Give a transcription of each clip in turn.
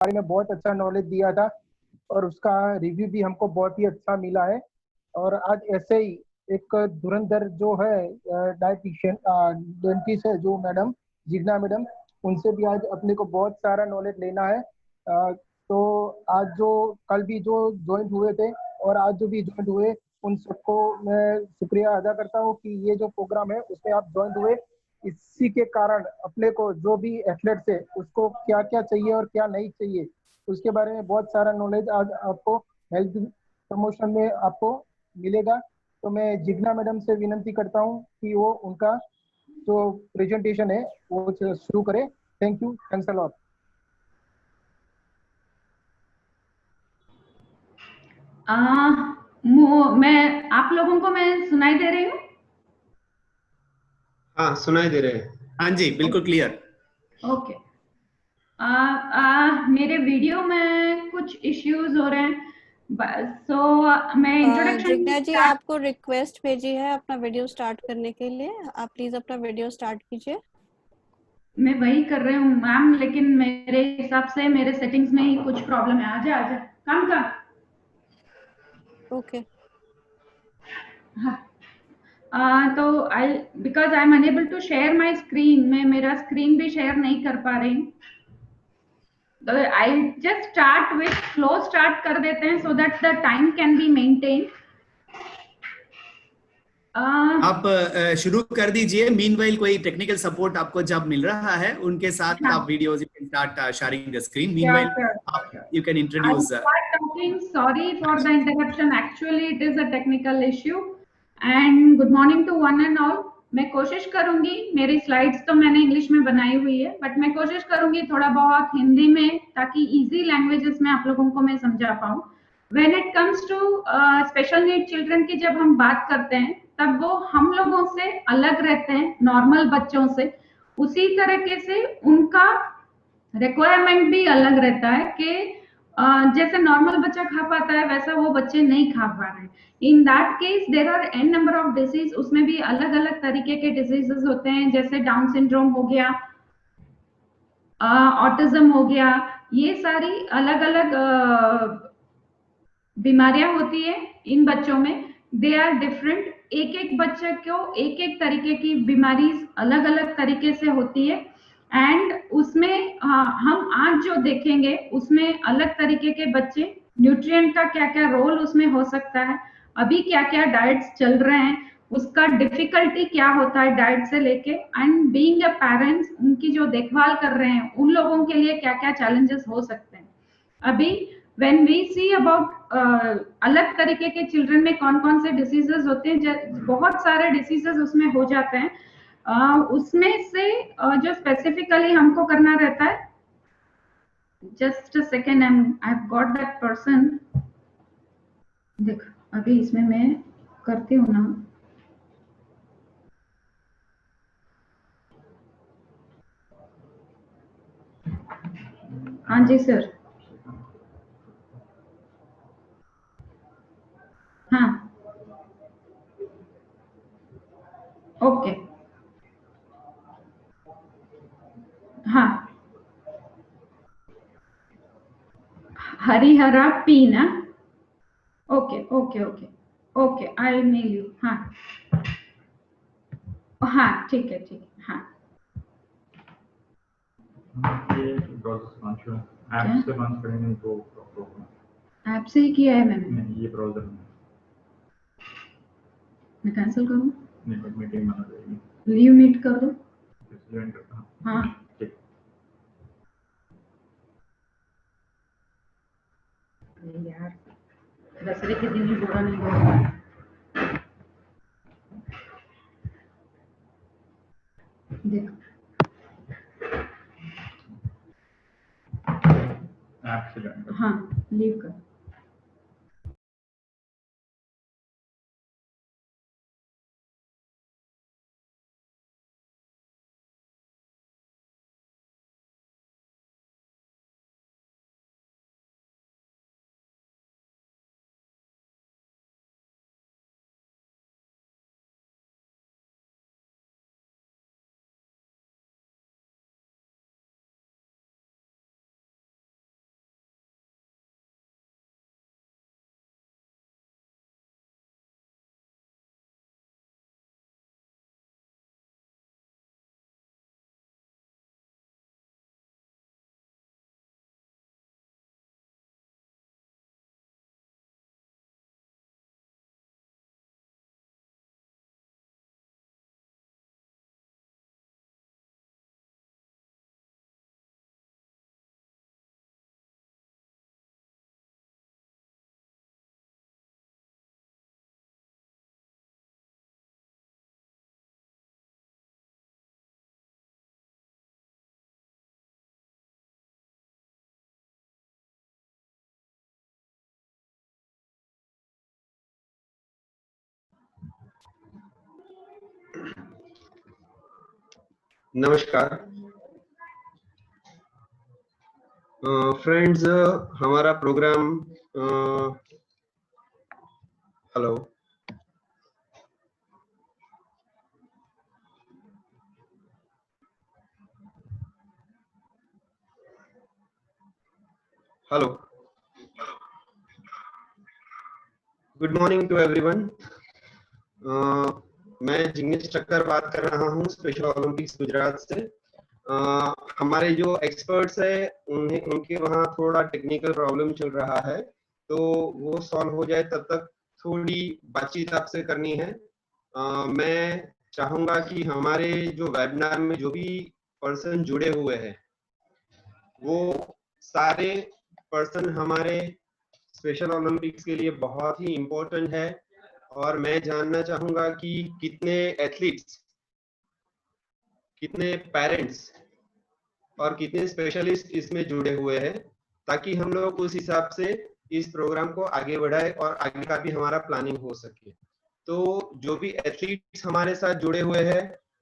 बारे में बहुत अच्छा नॉलेज दिया था और उसका रिव्यू भी हमको बहुत ही अच्छा मिला है। और आज ऐसे ही एक धुरंधर जो है डाइटिशियन डेंटिस्ट है जो मैडम जिग्ना मैडम, उनसे भी आज अपने को बहुत सारा नॉलेज लेना है। तो आज जो कल भी जो ज्वाइंट हुए थे और आज जो भी ज्वाइंट हुए, उन सबको मैं शुक्रिया अदा करता हूँ कि ये जो प्रोग्राम है उसमें आप ज्वाइंट हुए। इसी के कारण अपने को जो भी एथलेट्स है उसको क्या क्या चाहिए और क्या नहीं चाहिए उसके बारे में बहुत सारा नॉलेज आज आपको हेल्थ प्रमोशन में आपको मिलेगा। तो मैं जिग्ना मैडम से विनती करता हूँ कि वो उनका जो प्रेजेंटेशन है वो शुरू करें। Thank you, thanks a lot. मैं आप लोगों को मैं सुनाई दे रही हूँ? हाँ, सुनाई दे रहे हैं। हाँ जी, बिल्कुल क्लियर। ओके। मेरे वीडियो में कुछ इश्यूज हो रहे हैं, मैं इंट्रोडक्शन जिग्ना जी आपको रिक्वेस्ट भेजी है अपना वीडियो स्टार्ट करने के लिए, आप प्लीज अपना वीडियो स्टार्ट कीजिए। मैं वही कर रही हूँ मैम, लेकिन मेरे हिसाब से मेरे सेटिंग्स में ही कुछ प्रॉब्लम है। आजा आजा, काम का। ओके। हाँ, तो because I am unable to share my screen, मैं मेरा स्क्रीन भी शेयर नहीं कर पा रही हूँ। I just start with flow start कर देते हैं so that the time can be maintain. आप शुरू कर दीजिए। मीनवाइल कोई टेक्निकल सपोर्ट आपको जब मिल रहा है उनके साथ आप videos, you can start sharing the screen. Meanwhile you can introduce. I'll start talking. Sorry for the interruption. Actually, it is a technical issue. And good morning to one and all. मैं कोशिश करूंगी, मेरी slides तो मैंने English में बनाई हुई है, बट मैं कोशिश करूंगी थोड़ा बहुत हिंदी में, ताकि इजी लैंग्वेजेस में आप लोगों को मैं समझा पाऊं। When it comes to special need children की जब हम बात करते हैं, तब वो हम लोगों से अलग रहते हैं, नॉर्मल बच्चों से। उसी तरीके से उनका रिक्वायरमेंट भी अलग रहता है कि जैसे नॉर्मल बच्चा खा पाता है वैसा वो बच्चे नहीं खा पा रहे हैं। In that case there are an number of disease, उसमें भी अलग अलग तरीके के डिजीजेस होते हैं, जैसे डाउन सिंड्रोम हो गया, ऑटिज्म हो गया, ये सारी अलग अलग बीमारियां होती है इन बच्चों में। दे आर डिफरेंट, एक एक बच्चे को एक एक तरीके की बीमारी अलग अलग तरीके से होती है। एंड उसमें हम आज जो देखेंगे उसमें अलग तरीके के बच्चे, न्यूट्रिएंट का क्या क्या रोल उसमें हो सकता है, अभी क्या क्या डाइट्स चल रहे हैं, उसका डिफिकल्टी क्या होता है डाइट से लेके, एंड बीइंग अ पेरेंट्स उनकी जो देखभाल कर रहे हैं उन लोगों के लिए क्या क्या चैलेंजेस हो सकते हैं। अभी when we see about अलग तरीके के चिल्ड्रन में कौन कौन से डिसीजेस होते हैं, बहुत सारे डिसीजेस उसमें हो जाते हैं। उसमें से जो स्पेसिफिकली हमको करना रहता है, just a second, I have got that person. देख अभी इसमें मैं करती हूँ ना। हाँ जी सर। हाँ ओके। हाँ हरिहरा पी ना। Okay okay okay okay, I mail you. हाँ हाँ ठीक है ठीक है। हाँ ये ब्राउज़र लॉन्च हुआ, ऐप से लॉन्च करेंगे तो प्रॉब्लम। ऐप से ही किया है मैंने। नहीं, ये ब्राउज़र में। मैं कैंसिल करूँ? नहीं, बट मीटिंग बना देगी। लीव मीट कर दो। ज्वाइन करता हूँ। हाँ ठीक। यार दसरे के दिन ही बुरा नहीं होगा। देखो ऐप से ज्वाइन। हाँ लीव कर। नमस्कार फ्रेंड्स, हमारा program hello hello good morning to everyone. मैं जिग्नेश ठक्कर बात कर रहा हूँ स्पेशल ओलंपिक्स गुजरात से। हमारे जो एक्सपर्ट्स है उनके वहाँ थोड़ा टेक्निकल प्रॉब्लम चल रहा है, तो वो सॉल्व हो जाए तब तक थोड़ी बातचीत आपसे करनी है। मैं चाहूंगा कि हमारे जो वेबिनार में जो भी पर्सन जुड़े हुए हैं वो सारे पर्सन हमारे स्पेशल ओलंपिक्स के लिए बहुत ही इम्पोर्टेंट है, और मैं जानना चाहूंगा कि कितने एथलीट्स, कितने पेरेंट्स और कितने स्पेशलिस्ट इसमें जुड़े हुए हैं, ताकि हम लोग उस हिसाब से इस प्रोग्राम को आगे बढ़ाए और आगे का भी हमारा प्लानिंग हो सके। तो जो भी एथलीट्स हमारे साथ जुड़े हुए हैं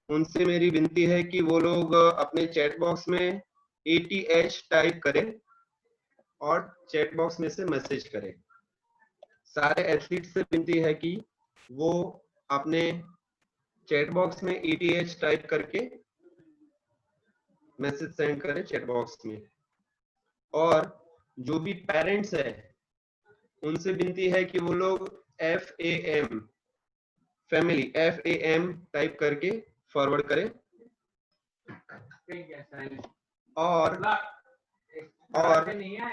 उनसे मेरी विनती है कि वो लोग अपने चैट बॉक्स में ATH टाइप करें और चैट बॉक्स में से मैसेज करें। सारे एथलीट्स से विनती है कि वो अपने चैट बॉक्स में ATH टाइप करके मैसेज सेंड करें चैट बॉक्स में। और जो भी पेरेंट्स है उनसे विनती है कि वो लोग FAM फैमिली FAM टाइप करके फॉरवर्ड करें। और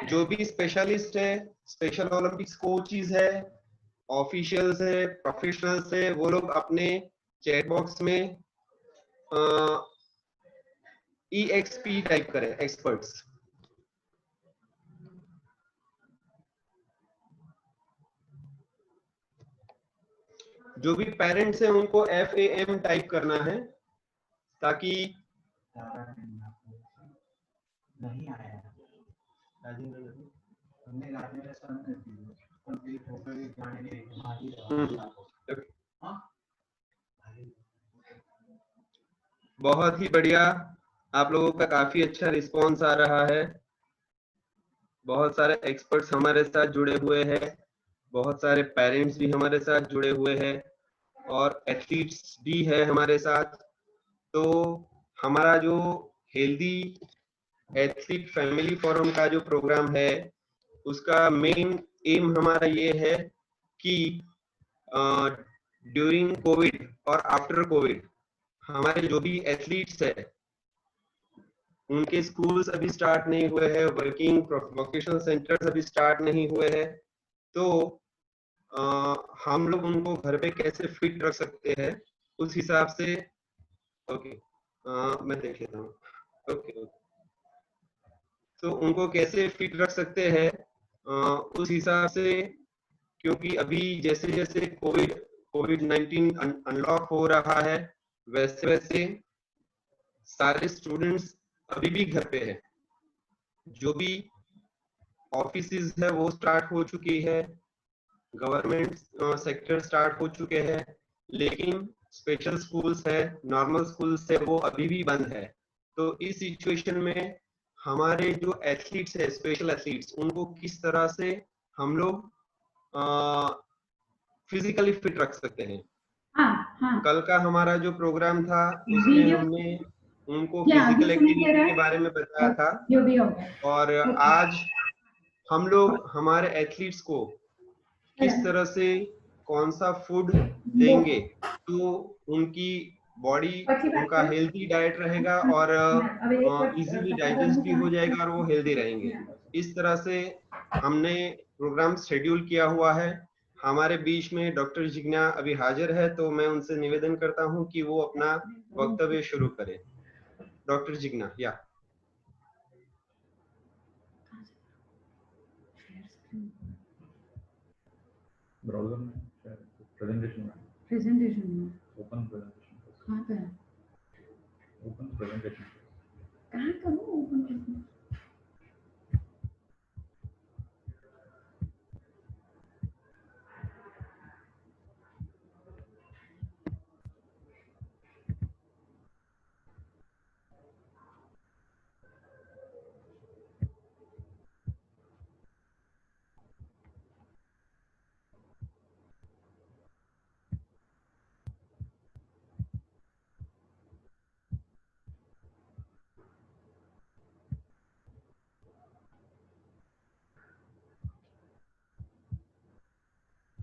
जो भी स्पेशलिस्ट है, स्पेशल ओलंपिक्स कोचेस है, ऑफिशियल्स है, प्रोफेशनल्स है, वो लोग अपने चैट बॉक्स में EXP टाइप करें, एक्सपर्ट्स। जो भी पेरेंट्स हैं उनको FAM टाइप करना है, ताकि नहीं आया बहुत ही बढ़िया, आप लोगों का काफी अच्छा रिस्पांस आ रहा है। बहुत सारे एक्सपर्ट्स हमारे साथ जुड़े हुए हैं, बहुत सारे पेरेंट्स भी हमारे साथ जुड़े हुए हैं और एथलीट्स भी है हमारे साथ। तो हमारा जो हेल्दी एथलीट फैमिली फोरम का जो प्रोग्राम है उसका मेन एम हमारा ये है कि ड्यूरिंग कोविड और आफ्टर कोविड हमारे जो भी एथलीट्स है उनके स्कूल्स अभी स्टार्ट नहीं हुए हैं, वर्किंग वोकेशनल सेंटर्स अभी स्टार्ट नहीं हुए हैं, तो हम लोग उनको घर पे कैसे फिट रख सकते हैं उस हिसाब से। ओके, मैं देख लेता हूँ। ओके, तो उनको कैसे फिट रख सकते हैं उस हिसाब से, क्योंकि अभी जैसे जैसे कोविड-19 अनलॉक हो रहा है वैसे वैसे सारे स्टूडेंट्स अभी भी घर पे है। जो भी ऑफिसेज है वो स्टार्ट हो चुकी है, गवर्नमेंट सेक्टर स्टार्ट हो चुके हैं, लेकिन स्पेशल स्कूल्स है, नॉर्मल स्कूल्स है, वो अभी भी बंद है। तो इस सिचुएशन में हमारे जो एथलीट्स है, स्पेशल एथलीट्स, उनको किस तरह से हम लोग फिजिकली फिट रख सकते हैं। हाँ। कल का हमारा जो प्रोग्राम था उसमें हमने उनको फिजिकल एक्टिविटी के बारे में बताया था, जो भी हो गया। और आज हम लोग हमारे एथलीट्स को किस तरह से कौन सा फूड देंगे तो उनकी बॉडी, उनका हेल्दी डाइट रहेगा और इजीली डाइजेस्ट भी हो जाएगा और वो हेल्दी रहेंगे। इस तरह से हमने प्रोग्राम शेड्यूल किया हुआ है। हमारे बीच में डॉक्टर जिग्ना अभी हाजिर है, तो मैं उनसे निवेदन करता हूं कि वो अपना वक्तव्य शुरू करें। डॉक्टर जिग्ना, या ब्राउजर में प्रेजेंटेशन में ओपन प्रेजेंटेशन कहाँ पे है? ओपन प्रेजेंटेशन कहाँ करूँ ओपन प्रेजेंटेशन?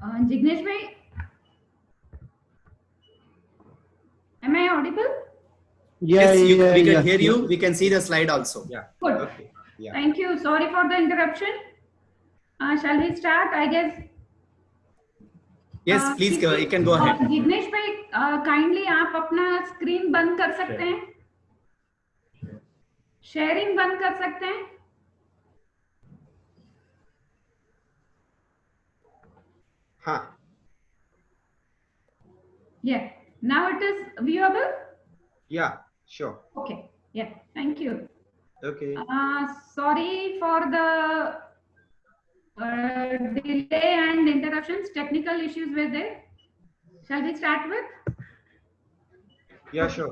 जिग्नेश भाई, am I audible? Yes, we can yeah. hear you. We can see the slide also. Yeah. Good. Okay. Yeah. Thank you. Sorry for the interruption. Shall we start? I guess. Yes, please go. You can go ahead. Jignesh भाई, kindly आप अपना screen बंद कर सकते हैं, sharing बंद कर सकते हैं। हाँ। Yeah. Now it is viewable. Yeah. Sure. Okay. Yeah. Thank you. Okay. Sorry for the delay and interruptions. Technical issues were there. Shall we start with? Yeah, sure.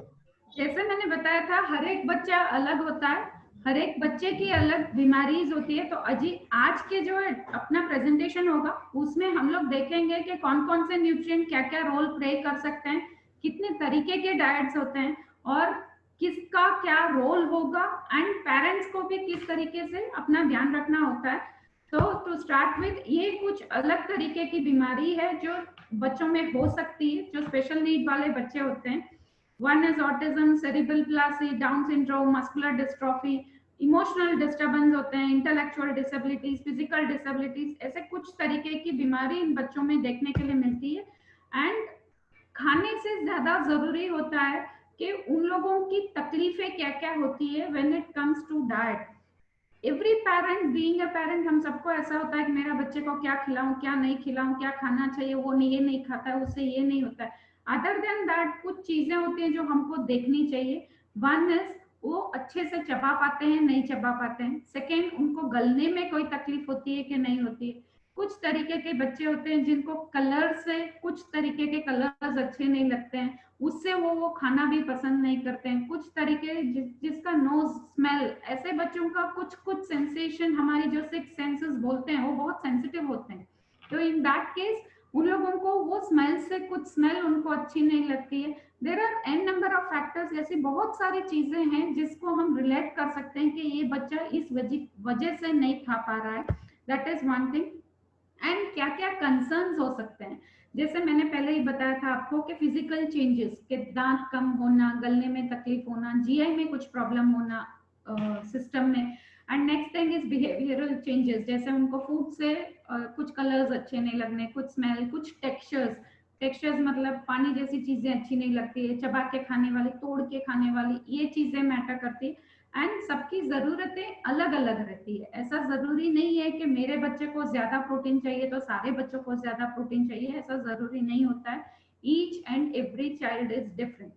जैसे मैंने बताया था, हर एक बच्चा अलग होता है, हर एक बच्चे की अलग बीमारीज होती है। तो आज के जो अपना प्रेजेंटेशन होगा उसमें हम लोग देखेंगे कि कौन कौन से न्यूट्रिएंट क्या क्या रोल प्ले कर सकते हैं, कितने तरीके के डाइट्स होते हैं और किसका क्या रोल होगा, एंड पेरेंट्स को भी किस तरीके से अपना ध्यान रखना होता है। तो टू स्टार्ट विथ, ये कुछ अलग तरीके की बीमारी है जो बच्चों में हो सकती है, जो स्पेशल नीड वाले बच्चे होते हैं। One is autism, cerebral palsy, Down syndrome, muscular dystrophy, emotional disturbance होते हैं, इंटेलेक्चुअल डिसेबिलिटीज, फिजिकल डिसेबिलिटीज, ऐसे कुछ तरीके की बीमारी इन बच्चों में देखने के लिए मिलती है। एंड खाने से ज्यादा जरूरी होता है कि उन लोगों की तकलीफें क्या क्या होती है when it comes to diet. Every parent, being a parent, हम सबको ऐसा होता है कि मेरा बच्चे को क्या खिलाऊं, क्या नहीं खिलाऊं, क्या खाना चाहिए, वो ये नहीं खाता है, उससे ये नहीं होता है। अदर देन दैट कुछ चीजें होती हैं जो हमको देखनी चाहिए। वन इज, वो अच्छे से चबा पाते हैं, नहीं चबा पाते हैं। सेकेंड, उनको गलने में कोई तकलीफ होती है कि नहीं होती है। कुछ तरीके के बच्चे होते हैं जिनको कलर से, कुछ तरीके के कलर्स अच्छे नहीं लगते हैं, उससे वो खाना भी पसंद नहीं करते हैं। कुछ तरीके जिसका नोज स्मेल, ऐसे बच्चों का कुछ सेंसेशन, हमारी जो सिक्स सेंसेस बोलते हैं, वो बहुत सेंसिटिव होते हैं। तो इन दैट केस उन लोगों को वो स्मेल से, कुछ स्मेल उनको अच्छी नहीं लगती है। There are an number of factors, ऐसी बहुत सारी चीजें हैं जिसको हम रिलेट कर सकते हैं कि ये बच्चा इस वजह से नहीं खा पा रहा है। That is one thing. And क्या क्या कंसर्न्स हो सकते हैं, जैसे मैंने पहले ही बताया था आपको कि फिजिकल चेंजेस, के दांत कम होना, गलने में तकलीफ होना, जीआई में कुछ प्रॉब्लम होना सिस्टम में। And next thing is behavioural changes, जैसे उनको फूड से कुछ कलर्स अच्छे नहीं लगने, कुछ स्मेल, कुछ टेक्सचर्स मतलब पानी जैसी चीजें अच्छी नहीं लगती है, चबा के खाने वाली, तोड़ के खाने वाली, ये चीजें मैटर करती है। एंड सबकी जरूरतें अलग अलग रहती है। ऐसा जरूरी नहीं है कि मेरे बच्चे को ज्यादा प्रोटीन चाहिए तो सारे बच्चों को ज्यादा प्रोटीन चाहिए, ऐसा जरूरी नहीं होता है। Each and every child is different.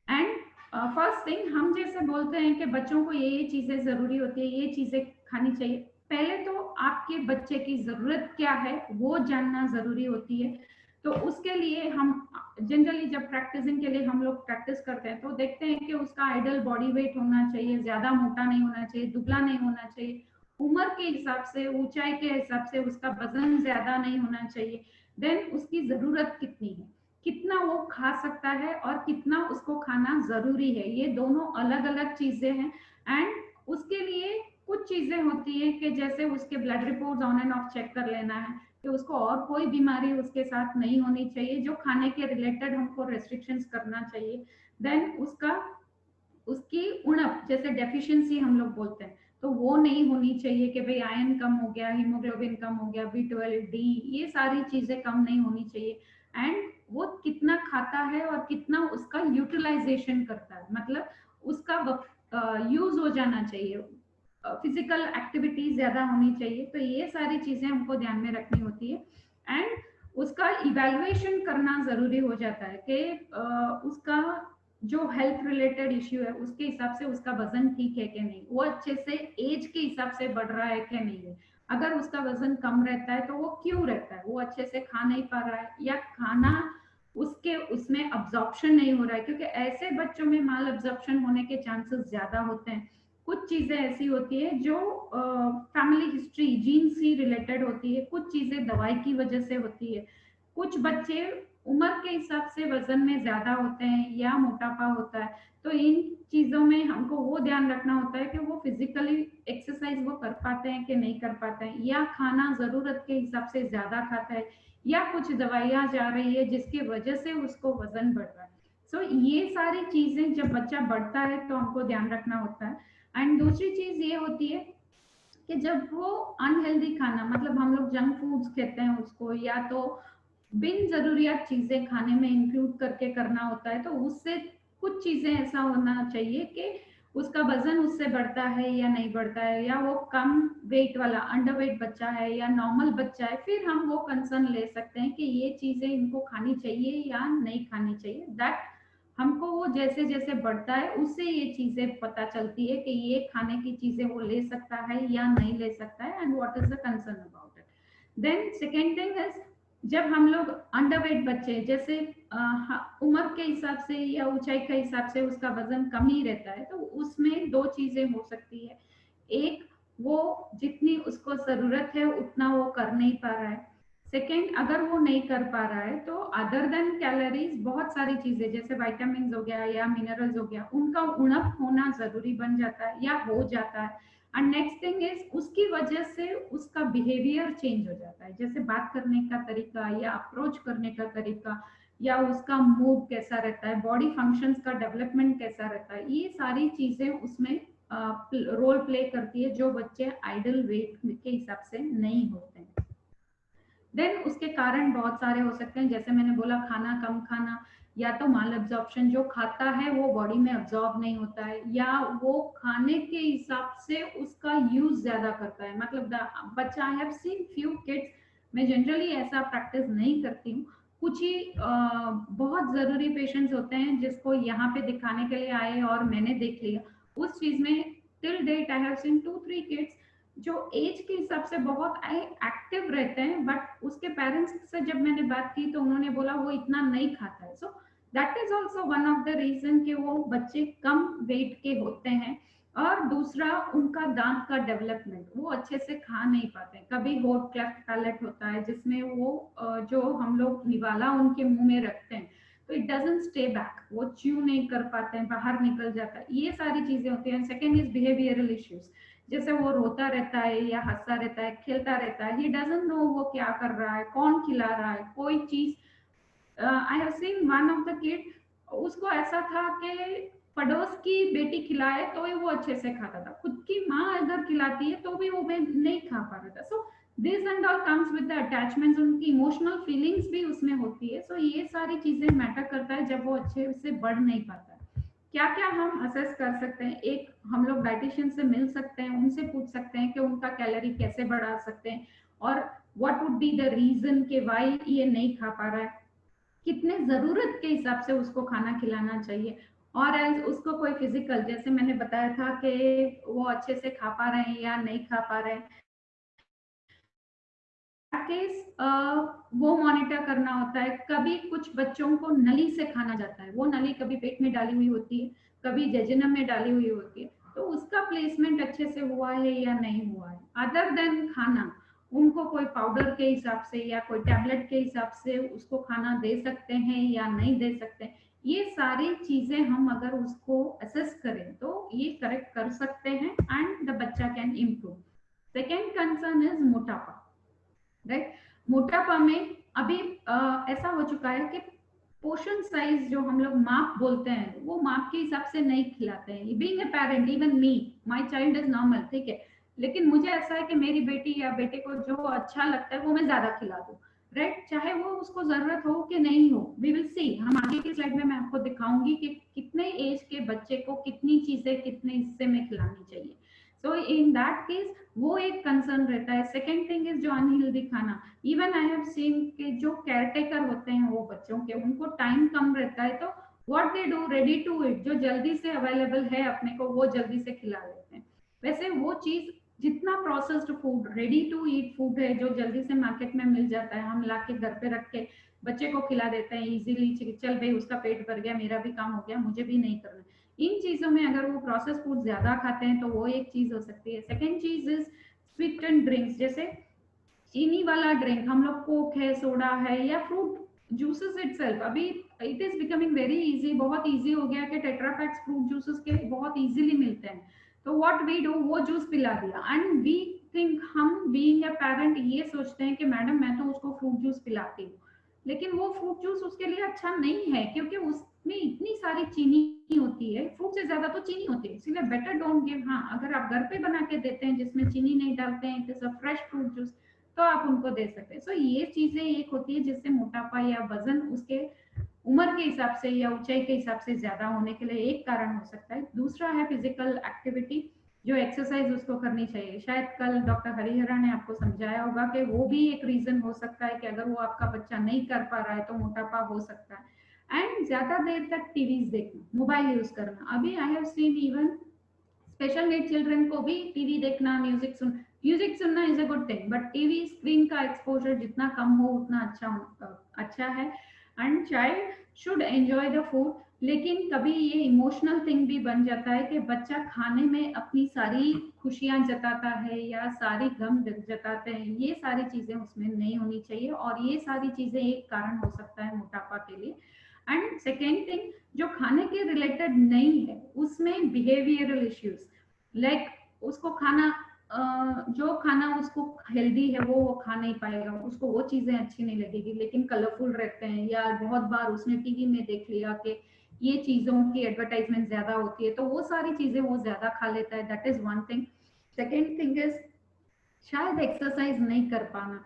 And first thing, हम जैसे बोलते हैं कि बच्चों को ये चीजें जरूरी होती है, ये चीजें खानी चाहिए, पहले तो आपके बच्चे की जरूरत क्या है वो जानना जरूरी होती है। तो उसके लिए हम जनरली जब प्रैक्टिसिंग के लिए हम लोग प्रैक्टिस करते हैं तो देखते हैं कि उसका आइडल बॉडी वेट होना चाहिए, ज्यादा मोटा नहीं होना चाहिए, दुबला नहीं होना चाहिए, उम्र के हिसाब से, ऊंचाई के हिसाब से उसका वजन ज्यादा नहीं होना चाहिए। देन उसकी जरूरत कितनी है, कितना वो खा सकता है और कितना उसको खाना जरूरी है, ये दोनों अलग अलग चीजें हैं। एंड उसके लिए कुछ चीजें होती है कि जैसे उसके blood report on end of check कर लेना है कि उसको और कोई बीमारी उसके साथ नहीं होनी चाहिए, जो खाने के रिलेटेड हमको रेस्ट्रिक्शंस करना चाहिए। देन उसकी उणप, जैसे डेफिशिएंसी हम लोग बोलते हैं, तो वो नहीं होनी चाहिए कि भाई आयरन कम हो गया, हीमोग्लोबिन कम हो गया, B12, D, ये सारी चीजें कम नहीं होनी चाहिए। एंड वो कितना खाता है और कितना उसका यूटिलाइजेशन करता है, मतलब उसका यूज हो जाना चाहिए, फिजिकल एक्टिविटीज ज्यादा होनी चाहिए। तो ये सारी चीजें हमको ध्यान में रखनी होती है। एंड उसका इवैल्यूएशन करना जरूरी हो जाता है कि उसका जो हेल्थ रिलेटेड इश्यू है उसके हिसाब से उसका वजन ठीक है कि नहीं, वो अच्छे से एज के हिसाब से बढ़ रहा है कि नहीं है। अगर उसका वजन कम रहता है तो वो क्यों रहता है, वो अच्छे से खा नहीं पा रहा है या खाना उसमें अब्जॉर्प्शन नहीं हो रहा है, क्योंकि ऐसे बच्चों में माल अब्जॉर्प्शन होने के चांसेस ज्यादा होते हैं। कुछ चीजें ऐसी होती है जो फैमिली हिस्ट्री, जीन से रिलेटेड होती है, कुछ चीजें दवाई की वजह से होती है, कुछ बच्चे उम्र के हिसाब से वजन में ज्यादा होते हैं या मोटापा होता है, तो इन चीजों में हमको वो ध्यान रखना होता है कि वो फिजिकली एक्सरसाइज वो कर पाते हैं कि नहीं कर पाते हैं, या खाना जरूरत के हिसाब से ज्यादा खाता है, या कुछ दवाइयां जा रही है जिसकी वजह से उसको वजन बढ़ रहा है। सो ये सारी चीजें जब बच्चा बढ़ता है तो हमको ध्यान रखना होता है। एंड दूसरी चीज ये होती है कि जब वो अनहेल्दी खाना, मतलब हम लोग जंक फूड्स कहते हैं उसको, या तो बिन जरूरियात चीजें खाने में इंक्लूड करके करना होता है, तो उससे कुछ चीजें ऐसा होना चाहिए कि उसका वजन उससे बढ़ता है या नहीं बढ़ता है, या वो कम वेट वाला अंडर वेट बच्चा है या नॉर्मल बच्चा है, फिर हम वो कंसर्न ले सकते हैं कि ये चीजें इनको खानी चाहिए या नहीं खानी चाहिए। दैट हमको वो जैसे जैसे बढ़ता है उससे ये चीजें पता चलती है कि ये खाने की चीजें वो ले सकता है या नहीं ले सकता है, and what is the concern about it. Then second thing is, जब हम लोग अंडरवेट बच्चे, जैसे उम्र के हिसाब से या ऊंचाई के हिसाब से उसका वजन कम ही रहता है, तो उसमें दो चीजें हो सकती है। एक, वो जितनी उसको जरूरत है उतना वो कर नहीं पा रहा है। सेकेंड, अगर वो नहीं कर पा रहा है तो अदर देन कैलोरीज बहुत सारी चीजें जैसे विटामिन हो गया या मिनरल्स हो गया, उनका उणप होना जरूरी बन जाता है या हो जाता है। एंड नेक्स्ट थिंग इज, उसकी वजह से उसका बिहेवियर चेंज हो जाता है, जैसे बात करने का तरीका या अप्रोच करने का तरीका, या उसका मूड कैसा रहता है, बॉडी फंक्शंस का डेवलपमेंट कैसा रहता है, ये सारी चीजें उसमें रोल प्ले करती है जो बच्चे आइडल वेट के हिसाब से नहीं होते हैं। देन उसके कारण बहुत सारे हो सकते हैं, जैसे मैंने बोला खाना कम खाना, या तो माल एब्जॉर्प्शन, जो खाता है वो बॉडी में एब्जॉर्ब नहीं होता है, या वो खाने के हिसाब से उसका यूज ज्यादा करता है। मतलब बच्चा, आई हैव सीन फ्यू किड्स, मैं जनरली ऐसा प्रैक्टिस नहीं करती हूँ, कुछ ही बहुत जरूरी पेशेंट्स होते हैं जिसको यहाँ पे दिखाने के लिए आए और मैंने देख लिया उस चीज में। Till date I have seen 2-3 kids जो एज के हिसाब से बहुत एक्टिव रहते हैं, बट उसके पेरेंट्स से जब मैंने बात की तो उन्होंने बोला वो इतना नहीं खाता है। So that is also one of the reason कि वो बच्चे कम वेट के होते हैं। और दूसरा, उनका दांत का डेवलपमेंट, वो अच्छे से खा नहीं पाते। कभी होठ क्लेफ्ट पैलेट होता है जिसमें वो जो हम लोग निवाला उनके मुंह में रखते हैं तो इट डजंट स्टे बैक, वो च्यू नहीं कर पाते हैं, बाहर निकल जाता है, ये सारी चीजें होती हैं। सेकेंड इज बिहेवियरल इश्यूज, जैसे वो रोता रहता है या हंसता रहता है, खेलता रहता है, ही डजंट नो वो क्या कर रहा है, कौन खिला रहा है, कोई चीज। आई have scene one of the kid, उसको ऐसा था कि पड़ोस की बेटी खिलाए तो ही वो अच्छे से खाता था, खुद की माँ अगर खिलाती है तो भी वो नहीं खा पा रहा था। So this and all comes with the attachments, उनकी इमोशनल फीलिंग्स भी उसमें होती है। सो ये सारी चीजें मैटर करता है जब वो अच्छे से बढ़ नहीं पाता। क्या क्या हम असेस कर सकते हैं, एक, हम लोग डाइटिशियन से मिल सकते हैं, उनसे पूछ सकते हैं कि उनका कैलोरी कैसे बढ़ा सकते हैं, और what would be the reason कि व्हाई ये नहीं खा पा रहा है, कितने जरूरत के हिसाब से उसको खाना खिलाना चाहिए। और एल्स उसको कोई फिजिकल, जैसे मैंने बताया था कि वो अच्छे से खा पा रहे हैं या नहीं खा पा रहे हैं, केस वो मॉनिटर करना होता है। कभी कुछ बच्चों को नली से खाना जाता है, वो नली कभी पेट में डाली हुई होती है, कभी जेजिनम में डाली हुई होती है, तो उसका प्लेसमेंट अच्छे से हुआ है या नहीं हुआ है। अदर देन खाना, उनको कोई पाउडर के हिसाब से या कोई टैबलेट के हिसाब से उसको खाना दे सकते हैं या नहीं दे सकते, ये सारी चीजें हम अगर उसको असेस करें तो ये करेक्ट कर सकते हैं एंड द बच्चा can improve. Second concern is मोटापा, राइट। मोटापा में अभी ऐसा हो चुका है कि पोर्शन साइज जो हम लोग माप बोलते हैं वो माप के हिसाब से नहीं खिलाते हैं। Being a parent, even me, my child is normal, ठीक है, लेकिन मुझे ऐसा है कि मेरी बेटी या बेटे को जो अच्छा लगता है वो मैं ज्यादा खिला दूं, राइट, चाहे वो उसको जरूरत हो कि नहीं हो। वी विल सी, हम आगे की स्लाइड में मैं आपको दिखाऊंगी कि कितने एज के बच्चे को कितनी चीजें कितने हिस्से में खिलानी चाहिए। सो इन दैट केस वो एक कंसर्न रहता है। सेकेंड थिंग इज जो अनहेल्दी खाना, इवन आई हैव सीन के जो केयरटेकर होते हैं वो बच्चों के, उनको टाइम कम रहता है, तो what they do, ready to eat, जो जल्दी से अवेलेबल है अपने को वो जल्दी से खिला देते हैं। वैसे वो चीज, जितना processed food, ready to eat food है जो जल्दी से मार्केट में मिल जाता है, हम ला के घर पे रख के बच्चे को खिला देते हैं इजीली, चल भाई उसका पेट भर गया, मेरा भी काम हो गया, मुझे भी नहीं करना। इन चीजों में अगर वो प्रोसेस फूड ज्यादा खाते हैं तो वो एक चीज हो सकती है। सेकेंड चीज इज स्वीट एंड ड्रिंक्स, जैसे चीनी वाला ड्रिंक, हम लोग कोक है, सोडा है या फ्रूट जूसेस इटसेल्फ, अभी it is becoming very easy, बहुत इजी हो गया कि टेट्रा पैक्स फ्रूट जूसेस के बहुत इजीली मिलते हैं। तो व्हाट वी डू, वो जूस पिला दिया एंड वी थिंक, हम बीइंग अ पेरेंट ये सोचते हैं कि मैडम मैं तो उसको फ्रूट जूस पिलाती हूँ, लेकिन वो फ्रूट जूस उसके लिए अच्छा नहीं है क्योंकि उसमें इतनी सारी चीनी होती है, फ्रूट से ज्यादा तो चीनी होती है, इसलिए बेटर डोंट गिव। हाँ, अगर आप घर पे बना के देते हैं जिसमें चीनी नहीं डालते हैं, it is a fresh fruit juice, तो आप उनको दे सकते हैं। सो ये चीजें एक होती है जिससे मोटापा या वजन उसके उम्र के हिसाब से या ऊंचाई के हिसाब से ज्यादा होने के लिए एक कारण हो सकता है। दूसरा है फिजिकल एक्टिविटी, जो एक्सरसाइज उसको करनी चाहिए। शायद कल डॉक्टर हरिहरा ने आपको समझाया होगा कि वो भी एक रीजन हो सकता है कि अगर वो आपका बच्चा नहीं कर पा रहा है तो मोटापा हो सकता है। एंड ज्यादा देर तक टीवीज देखना, मोबाइल यूज करना, अभी आई have scene even special need children को भी टीवी देखना, म्यूजिक सुनना is a good thing, but TV screen का एक्सपोजर जितना कम हो उतना अच्छा है। And child should enjoy the food, लेकिन कभी ये इमोशनल थिंग भी बन जाता है कि बच्चा खाने में अपनी सारी खुशियां जताता है या सारी गम जताते हैं, ये सारी चीजें उसमें नहीं होनी चाहिए और ये सारी चीजें एक कारण हो सकता है मोटापा के लिए। एंड सेकेंड थिंग, जो खाने के रिलेटेड नहीं है उसमें बिहेवियरल इश्यूज, लाइक उसको खाना जो खाना उसको हेल्दी है वो खा नहीं पाएगा, उसको वो चीजें अच्छी नहीं लगेगी, लेकिन कलरफुल रहते हैं, या बहुत बार उसने टीवी में देख लिया कि ये चीजों की एडवर्टाइजमेंट ज्यादा होती है तो वो सारी चीजें वो ज्यादा खा लेता है, that is one thing. Second thing is शायद एक्सरसाइज नहीं कर पाना,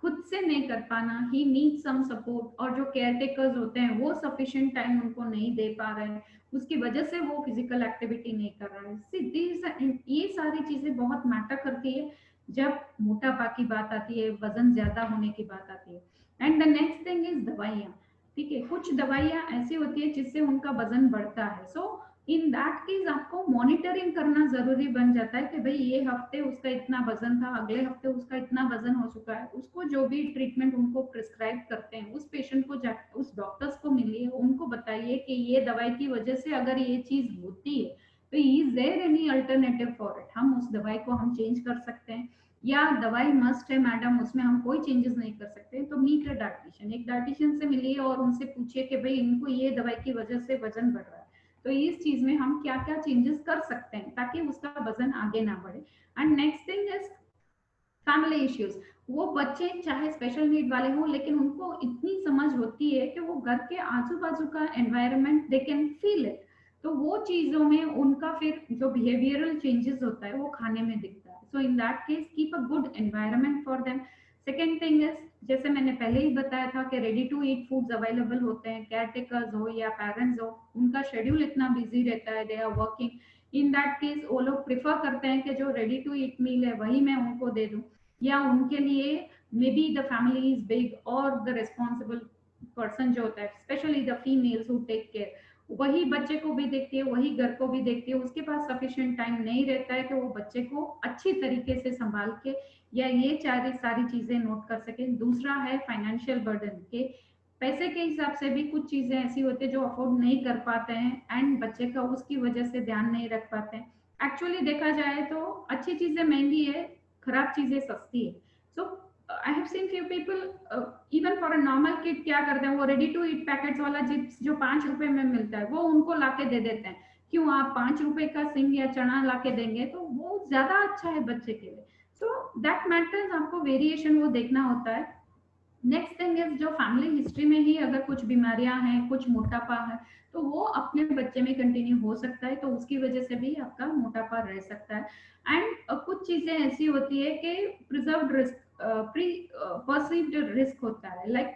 खुद से नहीं कर पाना, ही नीड सम सपोर्ट, और जो केयर टेकर्स होते हैं वो सफिशिएंट टाइम उनको नहीं दे पा रहे हैं, उसकी वजह से वो फिजिकल एक्टिविटी नहीं कर रहा है। ये सारी चीजें बहुत मैटर करती है जब मोटापा की बात आती है, वजन ज्यादा होने की बात आती है। And the next thing is दवाइयाँ, ठीक है, कुछ दवाइयाँ ऐसी होती है जिससे उनका वजन बढ़ता है। सो इन दैट केस आपको मॉनिटरिंग करना जरूरी बन जाता है कि भाई ये हफ्ते उसका इतना वजन था, अगले हफ्ते उसका इतना वजन हो चुका है, उसको जो भी ट्रीटमेंट उनको प्रिस्क्राइब करते हैं उस पेशेंट को उस डॉक्टर्स को मिलिए, उनको बताइए कि ये दवाई की वजह से अगर ये चीज होती है तो is there any alternative for it, हम उस दवाई को हम चेंज कर सकते हैं, या दवाई मस्ट है मैडम उसमें हम कोई चेंजेस नहीं कर सकते, तो मीट अ डाइटिशियन, एक डाइटिशियन से मिलिए और उनसे पूछिए कि भाई इनको ये दवाई की वजह से वजन बढ़ रहा है, तो इस चीज में हम क्या क्या चेंजेस कर सकते हैं ताकि उसका वजन आगे ना बढ़े। And next thing is family issues, वो बच्चे चाहे स्पेशल नीड वाले हों लेकिन उनको इतनी समझ होती है कि वो घर के आजू बाजू का environment they can feel it, तो वो चीजों में उनका फिर जो बिहेवियरल चेंजेस होता है वो खाने में दिखता है। So in that case keep a good environment for them. Second thing is, जैसे मैंने पहले ही बताया था कि ready to eat foods available होते हैं, केयर टेकर्स हो या पेरेंट्स हो, उनका शेड्यूल इतना बिजी रहता है, they are working, in that case वो लोग प्रिफर करते हैं कि जो रेडी टू ईट मील है वही मैं उनको दे दूं, या उनके लिए maybe the family is big और द रिस्पॉन्सिबल पर्सन जो होता है, specially the females who take care, वही बच्चे को भी देखती है वही घर को भी देखती है, उसके पास सफिशिएंट टाइम नहीं रहता है कि वो बच्चे को अच्छी तरीके से संभाल के या ये सारी चीजें नोट कर सके। दूसरा है फाइनेंशियल बर्डन, के पैसे के हिसाब से भी कुछ चीजें ऐसी होती है जो अफोर्ड नहीं कर पाते हैं एंड बच्चे का उसकी वजह से ध्यान नहीं रख पाते हैं। एक्चुअली देखा जाए तो अच्छी चीजें महंगी है, खराब चीजें सस्ती है। So I have seen few people even for a normal kid क्या करते हैं, वो रेडी टू ईट पैकेट्स वाला चिप्स जो 5 रुपए में मिलता है वो उनको लाके दे देते हैं, क्यों आप 5 रुपए का सिंग या चना लाके देंगे तो वो ज्यादा अच्छा है बच्चे के लिए। सो दैट मैटर्स, आपको वेरिएशन वो देखना होता है। नेक्स्ट थिंग इज, जो फैमिली हिस्ट्री में ही अगर कुछ बीमारियां हैं, कुछ मोटापा है, तो वो अपने बच्चे में कंटिन्यू हो सकता है, तो उसकी वजह से भी आपका मोटापा रह सकता है। एंड कुछ चीजें ऐसी होती है कि प्रिजर्व्ड रिस्क, परसीव्ड रिस्क होता है, लाइक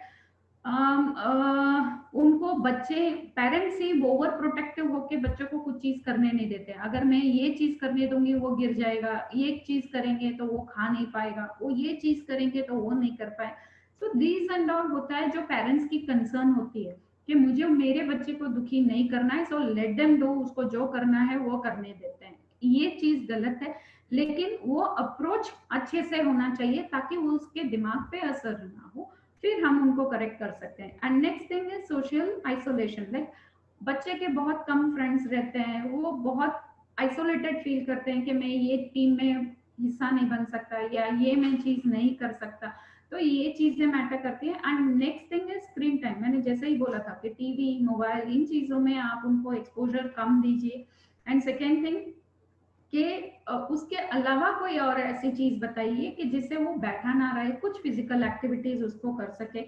उनको बच्चे पेरेंट्स ही ओवर प्रोटेक्टिव होके बच्चों को कुछ चीज करने नहीं देते, अगर मैं ये चीज करने दूंगी वो गिर जाएगा, ये चीज करेंगे तो वो खा नहीं पाएगा, वो ये चीज करेंगे तो वो नहीं कर पाए। सो दीज एंड ऑल होता है जो पेरेंट्स की कंसर्न होती है कि मुझे मेरे बच्चे को दुखी नहीं करना है, सो लेट देम डू, उसको जो करना है वो करने देते हैं, ये चीज गलत है। लेकिन वो अप्रोच अच्छे से होना चाहिए ताकि वो उसके दिमाग पे असर ना हो, फिर हम उनको करेक्ट कर सकते हैं। And next thing is social isolation, like बच्चे के बहुत कम फ्रेंड्स रहते हैं, वो बहुत आइसोलेटेड फील करते हैं कि मैं ये टीम में हिस्सा नहीं बन सकता या ये मैं चीज नहीं कर सकता, तो ये चीजें मैटर करती है। And next thing is screen time. मैंने जैसे ही बोला था कि टीवी, मोबाइल, इन चीजों में आप उनको एक्सपोजर कम दीजिए। एंड सेकेंड थिंग कि उसके अलावा कोई और ऐसी चीज बताइए कि जिससे वो बैठा ना रहे, कुछ फिजिकल एक्टिविटीज उसको कर सके।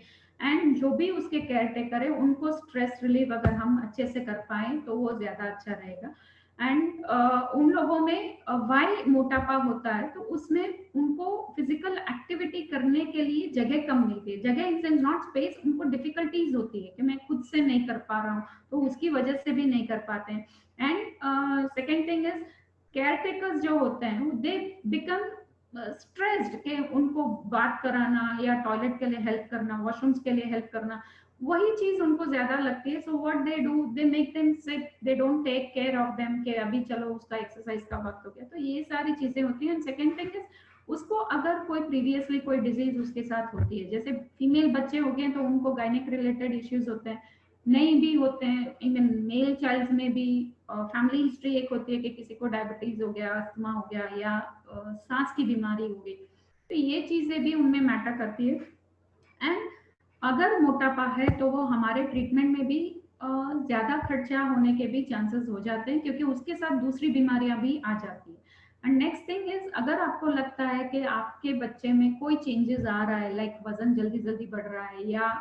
एंड जो भी उसके केयर टेकर है उनको स्ट्रेस रिलीव अगर हम अच्छे से कर पाए तो वो ज्यादा अच्छा रहेगा। एंड उन लोगों में वाई मोटापा होता है तो उसमें उनको फिजिकल एक्टिविटी करने के लिए जगह कम मिलती है। जगह इन सेंस नॉट स्पेस, उनको डिफिकल्टीज होती है कि मैं खुद से नहीं कर पा रहा हूँ, तो उसकी वजह से भी नहीं कर पाते हैं। And second thing is care takers जो होते हैं दे बिकम स्ट्रेस्ड कि उनको बात कराना या टॉयलेट के लिए हेल्प करना, वॉशरूम्स के लिए हेल्प करना, वही चीज उनको ज्यादा लगती है। So what they do, they make them sick, they don't take care of them कि अभी चलो उसका एक्सरसाइज का वक्त हो गया। तो ये सारी चीजें होती हैं। सेकेंड थिंग इज उसको अगर कोई प्रीवियसली कोई डिजीज उसके साथ होती है, जैसे फीमेल बच्चे हो गए तो उनको गायनिक रिलेटेड इश्यूज होते हैं, नहीं भी होते हैं, इवन मेल चाइल्ड में भी फैमिली हिस्ट्री एक होती है कि किसी को डायबिटीज हो गया, अस्थमा हो गया या सांस की बीमारी हो गई, तो ये चीजें भी उनमें मैटर करती है। एंड अगर मोटापा है तो वो हमारे ट्रीटमेंट में भी ज्यादा खर्चा होने के भी चांसेस हो जाते हैं, क्योंकि उसके साथ दूसरी बीमारियां भी आ जाती है। एंड नेक्स्ट थिंग इज अगर आपको लगता है कि आपके बच्चे में कोई चेंजेस आ रहा है, लाइक वजन जल्दी जल्दी बढ़ रहा है या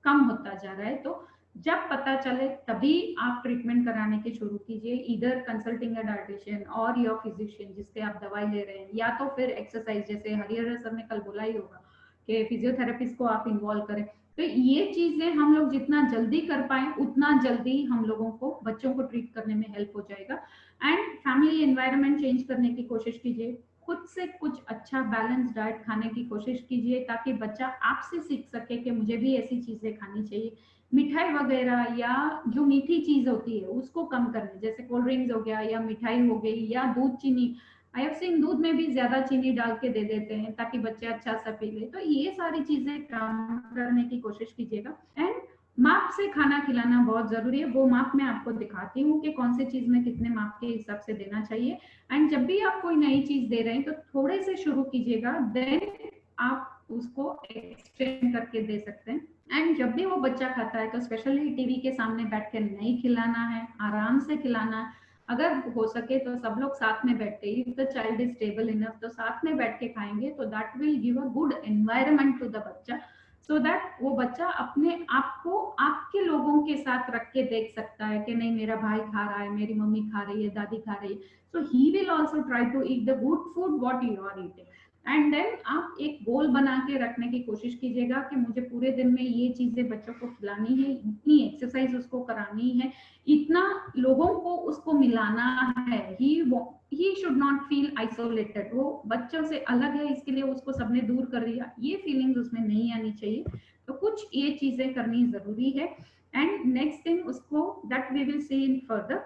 कम होता जा रहा है, तो जब पता चले तभी आप ट्रीटमेंट कराने की शुरू कीजिए, इधर कंसल्टिंग अ डाइटिशियन और योर फिजिशियन जिससे आप दवाई ले रहे हैं, या तो फिर एक्सरसाइज जैसे हरिहर सर ने कल बोला ही होगा कि फिजियोथेरेपिस्ट को आप इन्वॉल्व करें। तो ये चीजें हम लोग जितना जल्दी कर पाए उतना जल्दी हम लोगों को बच्चों को ट्रीट करने में हेल्प हो जाएगा। एंड फैमिली एनवायरनमेंट चेंज करने की कोशिश कीजिए, खुद से कुछ अच्छा बैलेंस डाइट खाने की कोशिश कीजिए ताकि बच्चा आपसे सीख सके कि मुझे भी ऐसी चीजें खानी चाहिए। मिठाई वगैरह या जो मीठी चीज होती है उसको कम करने, जैसे कोल्ड ड्रिंक्स हो गया या मिठाई हो गई या दूध, चीनी, आई हैव सीन दूध में भी ज्यादा चीनी डाल के दे देते हैं ताकि बच्चे अच्छा सा पी ले। तो ये सारी चीजें कम करने की कोशिश कीजिएगा। एंड माप से खाना खिलाना बहुत जरूरी है, वो माप मैं आपको दिखाती हूँ कि कौन सी चीज में कितने माप के हिसाब से देना चाहिए। एंड जब भी आप कोई नई चीज दे रहे हैं तो थोड़े से शुरू कीजिएगा, देन आप उसको एक्सटेंड करके दे सकते हैं। एंड जब भी वो बच्चा खाता है तो स्पेशली टीवी के सामने बैठ के नहीं खिलाना है, आराम से खिलाना है। अगर हो सके तो सब लोग साथ में बैठ के, if the child is stable enough, तो साथ में बैठ के खाएंगे, तो that will give a good environment to the बच्चा, सो दैट वो बच्चा अपने आप को आपके लोगों के साथ रख के देख सकता है कि नहीं मेरा भाई खा रहा है, मेरी मम्मी खा रही है, दादी खा रही है, so he will also try to eat the good food what you are eating. And then आप एक गोल बना के रखने की कोशिश कीजिएगा कि मुझे पूरे दिन में ये चीजें बच्चों को खिलानी है, इतनी एक्सरसाइज उसको करानी है, इतना लोगों को उसको मिलाना है। He should not feel isolated, वो बच्चों से अलग है इसके लिए उसको सबने दूर कर दिया, ये फीलिंग्स उसमें नहीं आनी चाहिए। तो कुछ ये चीजें करनी जरूरी है। एंड नेक्स्ट थिंग उसको that we will see in further,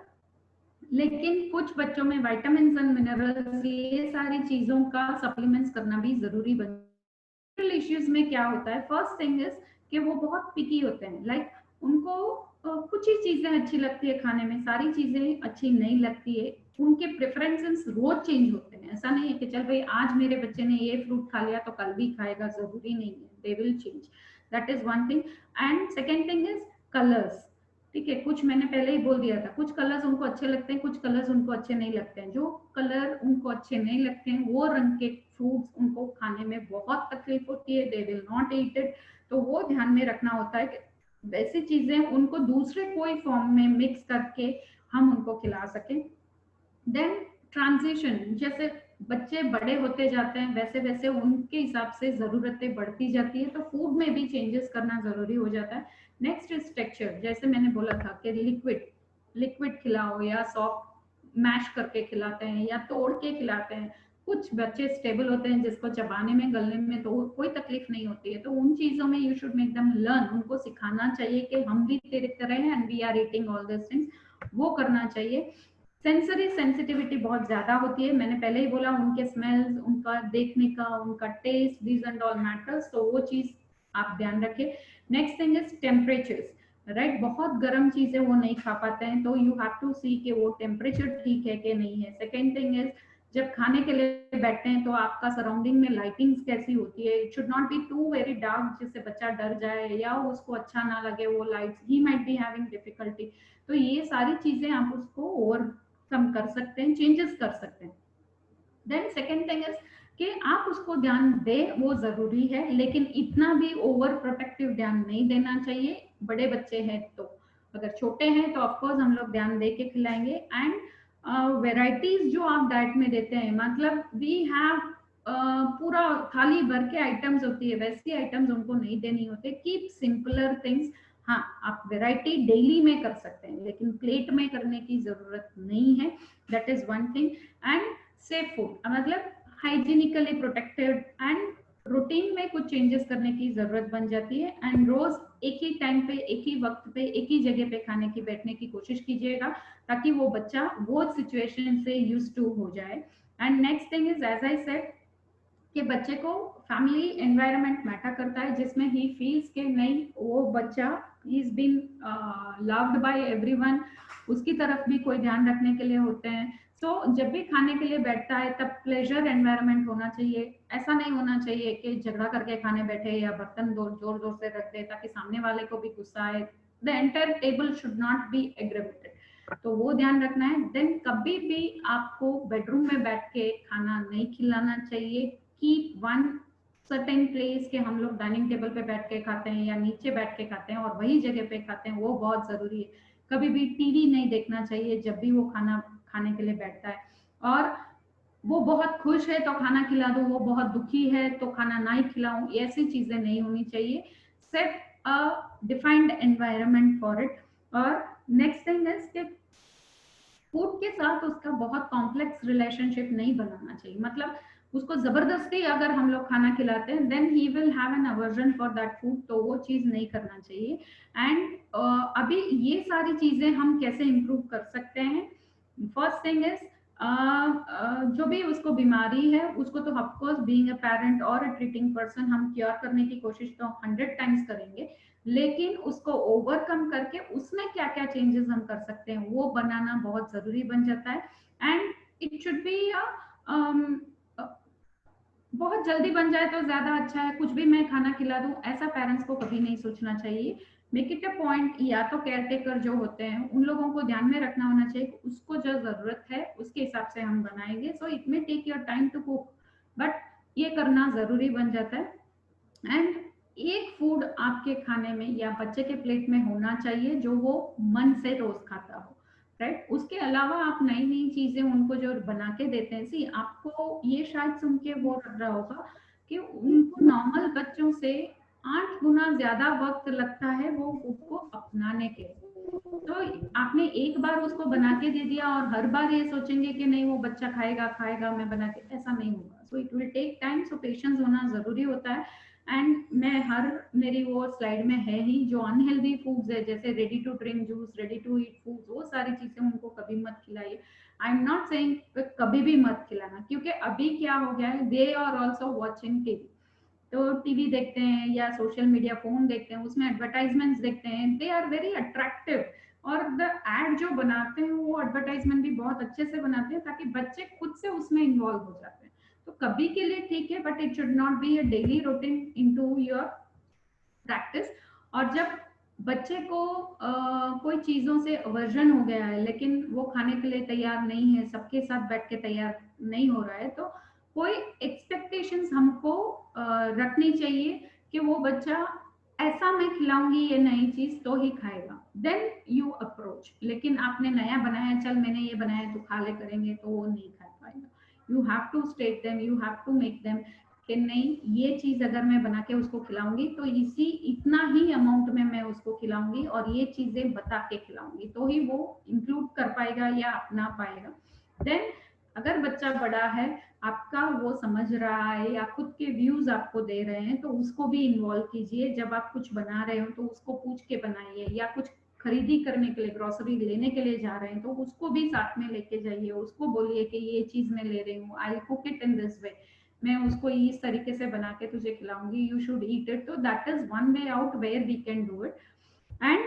लेकिन कुछ बच्चों में विटामिन्स एंड मिनरल्स, ये सारी चीजों का सप्लीमेंट्स करना भी जरूरी बन। इश्यूज में क्या होता है, फर्स्ट थिंग इज कि वो बहुत पिकी होते हैं, लाइक उनको कुछ ही चीजें अच्छी लगती है खाने में, सारी चीजें अच्छी नहीं लगती है, उनके प्रेफरेंसेस रोज चेंज होते हैं। ऐसा नहीं है कि चल भाई आज मेरे बच्चे ने ये फ्रूट खा लिया तो कल भी खाएगा, जरूरी नहीं है, they will change, that is one thing. And second thing is colours, ठीक है, कुछ मैंने पहले ही बोल दिया था, कुछ कलर्स उनको अच्छे लगते हैं, कुछ कलर्स उनको अच्छे नहीं लगते हैं। जो कलर उनको अच्छे नहीं लगते हैं वो रंग के फ्रूट्स उनको खाने में बहुत तकलीफ होती है, they will not eat it. तो वो ध्यान में रखना होता है कि वैसी चीजें उनको दूसरे कोई फॉर्म में मिक्स करके हम उनको खिला सकें। देन ट्रांजिशन, जैसे बच्चे बड़े होते जाते हैं वैसे वैसे उनके हिसाब से जरूरतें बढ़ती जाती है, तो फूड में भी चेंजेस करना जरूरी हो जाता है। नेक्स्ट इज टेक्सचर, जैसे मैंने बोला था कि लिक्विड खिलाओ या सॉफ्ट मैश करके खिलाते हैं या तोड़ के खिलाते हैं। कुछ बच्चे स्टेबल होते हैं जिसको चबाने में गलने में तो कोई तकलीफ नहीं होती है, तो उन चीजों में you should make them learn, उनको सिखाना चाहिए कि हम भी तेरे तरह हैं and we are eating all this things, वो करना चाहिए। सेंसरी सेंसिटिविटी बहुत ज्यादा होती है, मैंने पहले ही बोला, उनके स्मेल्स, उनका देखने का, उनका taste, these and all matters, तो वो चीज आप ध्यान रखें। Next thing is temperatures, right, बहुत गर्म चीजें वो नहीं खा पाते हैं, तो यू हैव टू सी कि वो टेम्परेचर ठीक है कि नहीं है। सेकेंड थिंग इज जब खाने के लिए बैठते हैं तो आपका सराउंडिंग में लाइटिंग्स कैसी होती है, it should not be too very dark जिससे बच्चा डर जाए या उसको अच्छा ना लगे वो lights, he might be having difficulty. तो ये सारी चीजें आप उसको ओवरकम कर सकते हैं, चेंजेस कर सकते हैं। देन सेकेंड थिंग इज कि आप उसको ध्यान दें, वो जरूरी है, लेकिन इतना भी ओवर प्रोटेक्टिव ध्यान नहीं देना चाहिए। बड़े बच्चे हैं तो, अगर छोटे हैं तो ऑफकोर्स हम लोग ध्यान दे के खिलाएंगे। एंड वेराइटीज जो आप डाइट में देते हैं, मतलब वी हैव पूरा थाली भर के आइटम्स होती है, वैसी आइटम्स उनको नहीं देनी होते। Keep simpler things. हाँ, आप वेराइटी डेली में कर सकते हैं, लेकिन प्लेट में करने की जरूरत नहीं है। That is one thing. And safe food, मतलब हाइजीनिकली प्रोटेक्टेड, एंड रूटीन में कुछ चेंजेस करने की जरूरत बन जाती है। एंड रोज एक ही टाइम पे, एक ही वक्त पे, एक ही जगह पे खाने की बैठने की कोशिश कीजिएगा, ताकि वो बच्चा वो सिचुएशन से यूज्ड टू हो जाए। And next thing is, as I said, कि बच्चे को फैमिली एनवायरनमेंट मैटर करता है, जिसमें ही फील्स के नहीं, वो बच्चा is been loved by everyone, उसकी तरफ भी कोई ध्यान रखने के लिए होते हैं। तो जब भी खाने के लिए बैठता है तब प्लेजर एनवायरनमेंट होना चाहिए। ऐसा नहीं होना चाहिए कि झगड़ा करके खाने बैठे या बर्तन जोर जोर से रख दे ताकि सामने वाले को भी गुस्सा आए। The entire table should not B aggravated, तो वो ध्यान रखना है। देन कभी भी आपको बेडरूम में बैठ के खाना नहीं खिलाना चाहिए। कीप वन सर्टेन प्लेस के हम लोग डाइनिंग टेबल पे बैठ के खाते हैं या नीचे बैठ के खाते हैं और वही जगह पे खाते हैं, वो बहुत जरूरी है। कभी भी टीवी नहीं देखना चाहिए जब भी वो खाना खाने के लिए बैठता है। और वो बहुत खुश है तो खाना खिला दो, वो बहुत दुखी है तो खाना ना ही खिलाऊं, ऐसी चीजें नहीं होनी चाहिए। Set a defined environment for it. और नेक्स्ट थिंग इज कि फूड के साथ उसका बहुत कॉम्प्लेक्स रिलेशनशिप नहीं बनाना चाहिए। मतलब उसको जबरदस्ती अगर हम लोग खाना खिलाते हैं then he will have an aversion for that food, तो वो चीज नहीं करना चाहिए। एंड अभी ये सारी चीजें हम कैसे इम्प्रूव कर सकते हैं? फर्स्ट थिंग इज, जो भी उसको बीमारी है उसको तो ऑफकोर्स बीइंग अ पेरेंट और अ ट्रीटिंग पर्सन हम क्योर करने की कोशिश तो 100 टाइम्स करेंगे, लेकिन उसको ओवरकम करके उसमें क्या क्या चेंजेस हम कर सकते हैं वो बनाना बहुत जरूरी बन जाता है। एंड इट शुड बी बहुत जल्दी बन जाए तो ज्यादा अच्छा है। कुछ भी मैं खाना खिला दूं ऐसा पेरेंट्स को कभी नहीं सोचना चाहिए। मेक इट अ पॉइंट, या तो केयर टेकर जो होते हैं उन लोगों को ध्यान में रखना होना चाहिए, उसको जो जरूरत है उसके हिसाब से हम बनाएंगे। So it may take your time to cook, but ये करना जरूरी बन जाता है। एंड एक फूड आपके खाने में या बच्चे के प्लेट में होना चाहिए जो वो मन से रोज खाता हो, राइट? उसके अलावा आप नई नई चीजें उनको जो बना के देते हैं, सी आपको ये शायद सुन के वो लग रहा होगा कि उनको नॉर्मल बच्चों से 8 गुना ज्यादा वक्त लगता है वो फूड को अपनाने के। तो आपने एक बार उसको बना के दे दिया और हर बार ये सोचेंगे कि नहीं वो बच्चा खाएगा खाएगा मैं बना के, ऐसा नहीं होगा। So it will take time, so patience होना जरूरी होता है। एंड मेरी वो स्लाइड में है ही, जो अनहेल्दी फूड्स है जैसे ready to drink juice, ready to eat foods, वो सारी चीजें उनको कभी मत खिलाइए। आई एम नॉट सेइंग कभी भी मत खिलाना, क्योंकि अभी क्या हो गया है, they are also watching TV. तो टीवी देखते हैं या सोशल मीडिया फोन देखते हैं, उसमें एडवर्टाइजमेंट्स देखते हैं, दे आर वेरी अट्रैक्टिव। और द एड जो बनाते हैं वो एडवर्टाइजमेंट भी बहुत अच्छे से बनाते हैं ताकि बच्चे खुद से उसमें इन्वॉल्व हो जाते हैं। तो कभी के लिए ठीक है, but it should not be a daily routine into your practice. और जब बच्चे को कोई चीजों से अवर्जन हो गया है लेकिन वो खाने के लिए तैयार नहीं है, सबके साथ बैठ के तैयार नहीं हो रहा है, तो कोई एक्सपेक्टेशंस हमको रखनी चाहिए कि वो बच्चा ऐसा मैं खिलाऊंगी ये नई चीज तो ही खाएगा, देन यू अप्रोच। लेकिन आपने नया बनाया, चल मैंने ये बनाया तो खा ले करेंगे, तो वो नहीं खा पाएगा। You have to state them, you have to make them कि नहीं ये चीज अगर मैं बना के उसको खिलाऊंगी तो इतना ही अमाउंट में मैं उसको खिलाऊंगी और ये चीजें बता के खिलाऊंगी, तो ही वो इंक्लूड कर पाएगा या अपना पाएगा। देन अगर बच्चा बड़ा है, आपका वो समझ रहा है या खुद के व्यूज आपको दे रहे हैं, तो उसको भी इन्वॉल्व कीजिए। जब आप कुछ बना रहे हो तो उसको पूछ के बनाइए, या कुछ खरीदी करने के लिए, ग्रोसरी लेने के लिए जा रहे हैं तो उसको भी साथ में लेके जाइए। उसको बोलिए कि ये चीज मैं ले रही हूँ, I cook it in this way, मैं उसको इस तरीके से बना के तुझे खिलाऊंगी, यू शुड ईट इट। तो that is one way out where we can do it. And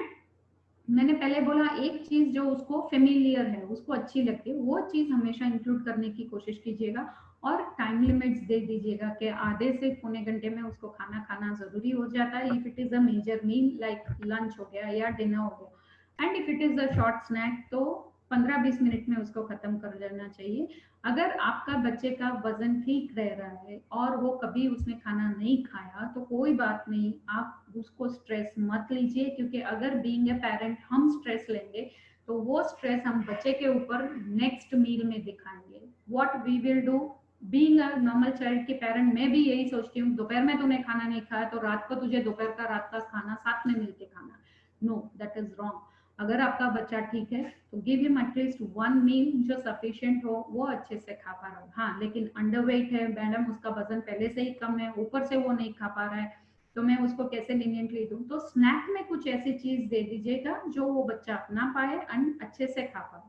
मैंने पहले बोला एक चीज जो उसको फेमिलियर है, उसको अच्छी लगती है, वो चीज हमेशा इंक्लूड करने की कोशिश कीजिएगा और टाइम लिमिट्स दे दीजिएगा कि आधे से पौने घंटे में उसको खाना खाना जरूरी हो जाता है। If it is a major meal like lunch हो गया या डिनर हो गया, and if it is a short snack तो 15-20 मिनट में उसको खत्म कर देना चाहिए। अगर आपका बच्चे का वजन ठीक रह रहा है और वो कभी उसने खाना नहीं खाया तो कोई बात नहीं, आप उसको स्ट्रेस मत लीजिए, क्योंकि अगर बीइंग ए पेरेंट हम स्ट्रेस लेंगे तो वो स्ट्रेस हम बच्चे के ऊपर नेक्स्ट मील में दिखाएंगे। What we will do, being a normal child की पेरेंट, मैं भी यही सोचती हूँ दोपहर में तूने खाना नहीं खाया तो रात को तुझे दोपहर का रात का खाना साथ में मिलके खाना। No, that is wrong. अगर आपका बच्चा ठीक है तो गिव हिम एटलीस्ट 1 मील जो सफिशिएंट हो, वो अच्छे से खा पा रहा हो। हाँ, लेकिन अंडरवेट है मैडम, उसका वजन पहले से ही कम है, ऊपर से वो नहीं खा पा रहा है, तो मैं उसको कैसे लीनियंटली दूं? तो स्नैक में कुछ ऐसी चीज दे दीजिएगा जो वो बच्चा अपना पाए एंड अच्छे से खा पाए।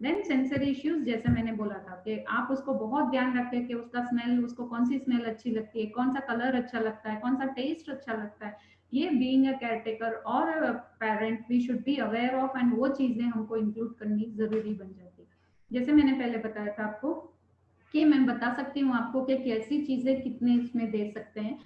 देन सेंसरी इश्यूज, जैसे मैंने बोला था कि आप उसको बहुत ध्यान रखें कि उसका स्मेल, उसको कौन सी स्मेल अच्छी लगती है, कौन सा कलर अच्छा लगता है, कौन सा टेस्ट अच्छा लगता है। ये बीइंग अ केयरटेकर और parent we should be aware of, and वो चीजें हमको इंक्लूड करनी जरूरी बन जाती है। जैसे मैंने पहले बताया था आपको कि मैं बता सकती हूँ आपको कि कैसी चीजें कितने इसमें दे सकते हैं।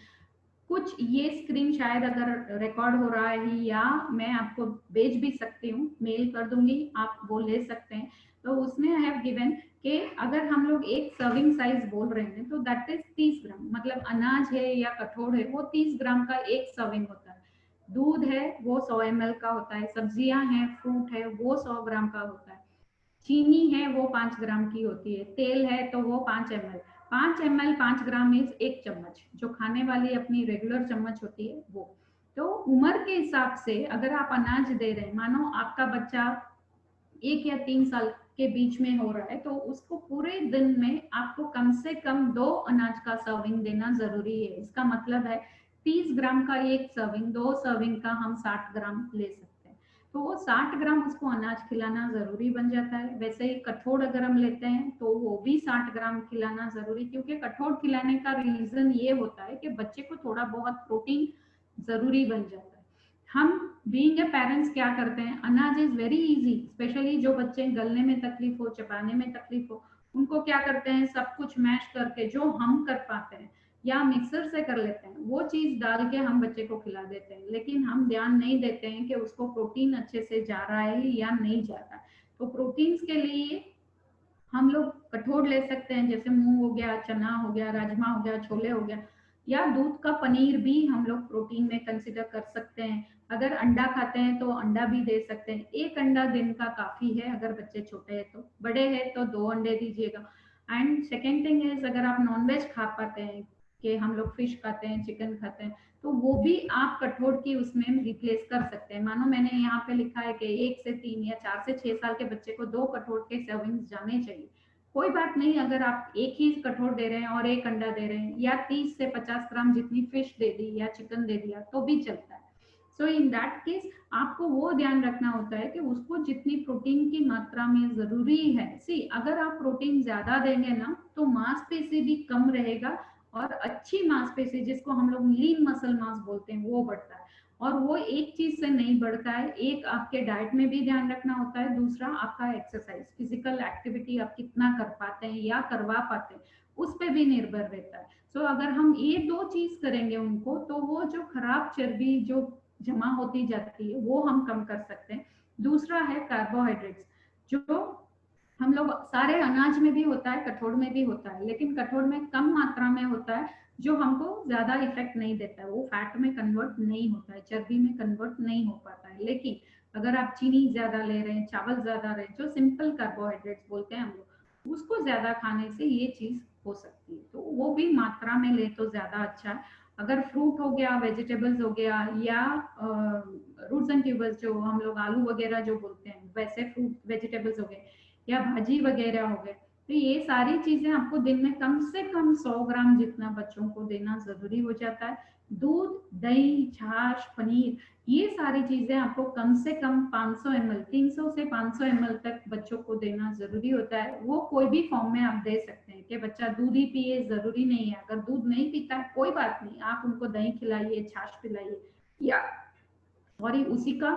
कुछ ये स्क्रीन शायद अगर रिकॉर्ड हो रहा है या मैं आपको भेज भी सकती हूँ, मेल कर दूंगी, आप वो ले सकते हैं। तो उसमें आई हैव गिवन कि अगर हम लोग एक सर्विंग साइज बोल रहे हैं तो दैट इज 30 ग्राम, मतलब अनाज है या कठोर है वो 30 ग्राम का एक सर्विंग होता है। दूध है वो 100 ml का होता है, सब्जियां हैं, फ्रूट है वो 100 ग्राम का होता है, चीनी है वो 5 ग्राम की होती है, तेल है तो वो 5 ml। 5 ml 5 ग्राम मीन्स एक चम्मच, जो खाने वाली अपनी रेगुलर चम्मच होती है वो। तो उम्र के हिसाब से अगर आप अनाज दे रहे हैं, मानो आपका बच्चा 1 या 3 साल के बीच में हो रहा है, तो उसको पूरे दिन में आपको कम से कम 2 अनाज का सर्विंग देना जरूरी है। इसका मतलब है 30 ग्राम का एक सर्विंग, 2 सर्विंग का हम 60 ग्राम ले सकते हैं। तो वो 60 ग्राम उसको अनाज खिलाना जरूरी बन जाता है। वैसे ही कठोर अगर हम लेते हैं तो वो भी 60 ग्राम खिलाना जरूरी, क्योंकि कठोर खिलाने का रीजन ये होता है कि बच्चे को थोड़ा बहुत प्रोटीन जरूरी बन जाता है। हम बीइंग ए पेरेंट्स क्या करते हैं, अनाज इज वेरी इजी, स्पेशली जो बच्चे गलने में तकलीफ हो, चबाने में तकलीफ हो, उनको क्या करते हैं सब कुछ मैश करके जो हम कर पाते हैं या मिक्सर से कर लेते हैं वो चीज डाल के हम बच्चे को खिला देते हैं, लेकिन हम ध्यान नहीं देते हैं कि उसको प्रोटीन अच्छे से जा रहा है या नहीं जा रहा है। तो प्रोटीन्स के लिए हम लोग कठोर ले सकते हैं, जैसे मूंग हो गया, चना हो गया, राजमा हो गया, छोले हो गया, या दूध का पनीर भी हम लोग प्रोटीन में कंसिडर कर सकते हैं। अगर अंडा खाते हैं तो अंडा भी दे सकते हैं, एक अंडा दिन का काफी है अगर बच्चे छोटे हैं। तो बड़े हैं तो 2 अंडे दीजिएगा। एंड सेकेंड थिंग इज, अगर आप नॉनवेज खा पाते हैं, कि हम लोग फिश खाते हैं, चिकन खाते हैं, तो वो भी आप कठोर की उसमें रिप्लेस कर सकते हैं। मानो मैंने यहाँ पे लिखा है कि 1 से 3 या 4 से 6 साल के बच्चे को 2 कठोर के सर्विंग्स जाने चाहिए। कोई बात नहीं अगर आप एक ही कठोर दे रहे हैं और एक अंडा दे रहे हैं, या 30 से 50 ग्राम जितनी फिश दे दी या चिकन दे दिया तो भी चलता है। सो इन दैट केस आपको वो ध्यान रखना होता है कि उसको जितनी प्रोटीन की मात्रा में जरूरी है। सी, अगर आप प्रोटीन ज्यादा देंगे ना तो मांसपेशी भी कम रहेगा, और अच्छी मांसपेशी जिसको हम लोग लीन मसल मास बोलते हैं वो बढ़ता है। और वो एक चीज से नहीं बढ़ता है, एक आपके डाइट में भी ध्यान रखना होता है, दूसरा आपका एक्सरसाइज, फिजिकल एक्टिविटी आप कितना कर पाते हैं या करवा पाते हैं उस पर भी निर्भर रहता है। सो अगर हम ये 2 चीज करेंगे उनको, तो वो जो खराब चर्बी जो जमा होती जाती है वो हम कम कर सकते हैं। दूसरा है कार्बोहाइड्रेट्स, जो हम लोग सारे अनाज में भी होता है, कठोर में भी होता है, लेकिन कठोर में कम मात्रा में होता है, जो हमको ज्यादा इफेक्ट नहीं देता है, वो फैट में कन्वर्ट नहीं होता है, चर्बी में कन्वर्ट नहीं हो पाता है। लेकिन अगर आप चीनी ज्यादा ले रहे हैं, चावल ज्यादा रहे, जो सिंपल कार्बोहाइड्रेट्स बोलते हैं हम लोग, उसको ज्यादा खाने से ये चीज हो सकती है। तो वो भी मात्रा में ले तो ज्यादा अच्छा है। अगर फ्रूट हो गया, वेजिटेबल्स हो गया, या रूट्स एंड ट्यूबर्स जो हम लोग आलू वगैरह जो बोलते हैं, वैसे फ्रूट वेजिटेबल्स हो गए या भाजी वगैरह हो गए, तो ये सारी चीजें आपको दिन में कम से कम 100 ग्राम जितना बच्चों को देना जरूरी हो जाता है। दूध, दही, छाछ, पनीर, ये सारी चीजें आपको कम से कम 500 ml, 300 से 500 ml तक बच्चों को देना जरूरी होता है। वो कोई भी फॉर्म में आप दे सकते हैं कि बच्चा दूध ही पिए, जरूरी नहीं है। अगर दूध नहीं पीता है कोई बात नहीं, आप उनको दही खिलाइए, छाछ पिलाइए, या सॉरी उसी का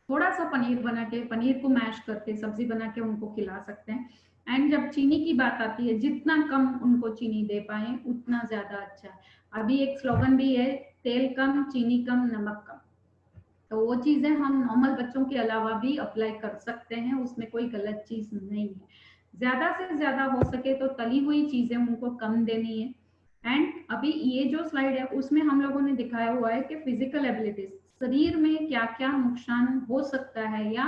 थोड़ा सा पनीर बना के, पनीर को मैश करके सब्जी बना के उनको खिला सकते हैं। एंड जब चीनी की बात आती है, जितना कम उनको चीनी दे पाए उतना ज्यादा अच्छा है। अभी एक स्लोगन भी है, तेल कम, चीनी कम, नमक कम। तो वो चीजें हम नॉर्मल बच्चों के अलावा भी अप्लाई कर सकते हैं, उसमें कोई गलत चीज नहीं है। ज्यादा से ज्यादा हो सके तो तली हुई चीजें उनको कम देनी है। एंड अभी ये जो स्लाइड है उसमें हम लोगों ने दिखाया हुआ है कि फिजिकल एबिलिटीज, शरीर में क्या क्या नुकसान हो सकता है या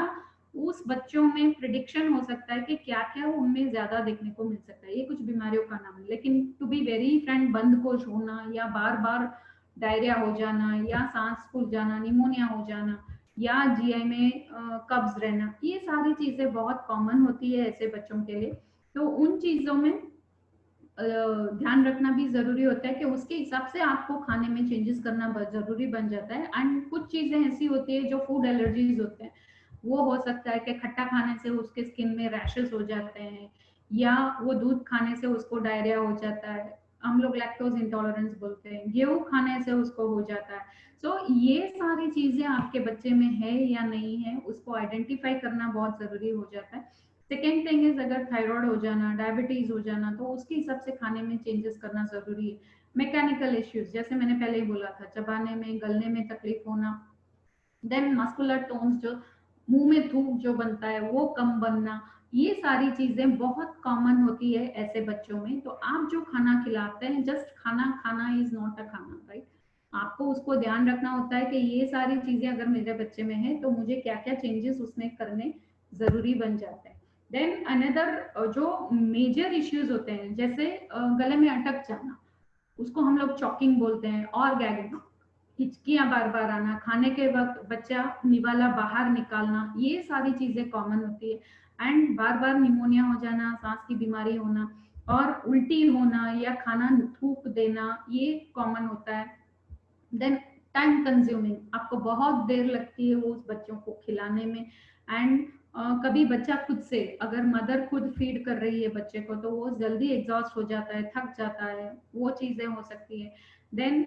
उस बच्चों में प्रिडिक्शन हो सकता है कि क्या क्या उनमें ज्यादा देखने को मिल सकता है। ये कुछ बीमारियों का नाम है, लेकिन टू बी वेरी फ्रैंक, बंदकोश होना या बार बार डायरिया हो जाना या सांस फूल जाना, निमोनिया हो जाना या जीआई में कब्ज रहना, ये सारी चीजें बहुत कॉमन होती है ऐसे बच्चों के लिए। तो उन चीजों में ध्यान रखना भी जरूरी होता है कि उसके हिसाब से आपको खाने में चेंजेस करना बहुत जरूरी बन जाता है। एंड कुछ चीजें ऐसी होती है जो फूड एलर्जीज होते हैं, वो हो सकता है कि खट्टा खाने से उसके स्किन में रैशेस हो जाते हैं या वो दूध खाने से उसको डायरिया हो जाता है, हम लोग लैक्टोज इंटॉलरेंस बोलते हैं, गेहूं खाने से उसको हो जाता है। सो ये सारी चीजें आपके बच्चे में है या नहीं है, उसको आइडेंटिफाई करना बहुत जरूरी हो जाता है। सेकेंड थिंग इज, अगर थायराइड हो जाना, डायबिटीज हो जाना, तो उसके हिसाब से खाने में चेंजेस करना जरूरी है। मैकेनिकल इश्यूज, जैसे मैंने पहले ही बोला था, चबाने में, गलने में तकलीफ होना, देन मस्कुलर टोन्स, जो मुंह में थूक जो बनता है वो कम बनना, ये सारी चीजें बहुत कॉमन होती है ऐसे बच्चों में। तो आप जो खाना खिलाते हैं, जस्ट खाना खाना इज नॉट अ खाना, राइट। आपको उसको ध्यान रखना होता है कि ये सारी चीजें अगर मेरे बच्चे में है तो मुझे क्या क्या चेंजेस उसमें करने जरूरी बन जाते हैं। देन अनदर जो मेजर इश्यूज होते हैं, जैसे गले में अटक जाना, उसको हम लोग चॉकिंग बोलते हैं, और गैगिंग, हिचकियां बार बार आना, खाने के वक्त बच्चा निवाला बाहर निकालना, ये सारी चीजें कॉमन होती है। एंड बार बार निमोनिया हो जाना, सांस की बीमारी होना और उल्टी होना या खाना थूक देना, ये कॉमन होता है। देन टाइम कंज्यूमिंग, आपको बहुत देर लगती है वो उस बच्चों को खिलाने में। एंड कभी बच्चा खुद से, अगर मदर खुद फीड कर रही है बच्चे को, तो वो जल्दी एग्जॉस्ट हो जाता है, थक जाता है, वो चीजें हो सकती है। देन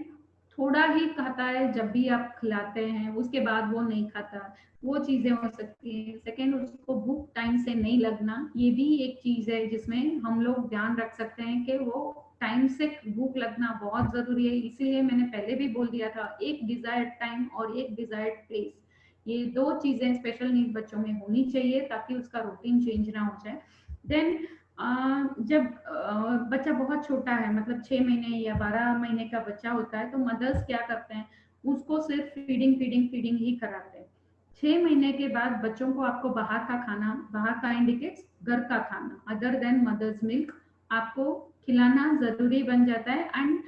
थोड़ा ही खाता है जब भी आप खिलाते हैं, उसके बाद वो नहीं खाता, वो चीजें हो सकती हैं। सेकेंड, उसको भूख टाइम से नहीं लगना, ये भी एक चीज है जिसमें हम लोग ध्यान रख सकते हैं कि वो टाइम से भूख लगना बहुत जरूरी है। इसीलिए मैंने पहले भी बोल दिया था, एक डिजायर्ड टाइम और एक डिजायर्ड प्लेस, ये दो चीजें स्पेशल नीड बच्चों में होनी चाहिए ताकि उसका रूटीन चेंज ना हो जाए। देन जब बच्चा बहुत छोटा है, मतलब 6 महीने या 12 महीने का बच्चा होता है, तो मदर्स क्या करते हैं, उसको सिर्फ फीडिंग फीडिंग फीडिंग ही कराते हैं। 6 महीने के बाद बच्चों को आपको बाहर का खाना, बाहर का इंडिकेट्स घर का खाना, अदर देन मदर्स मिल्क, आपको खिलाना जरूरी बन जाता है। एंड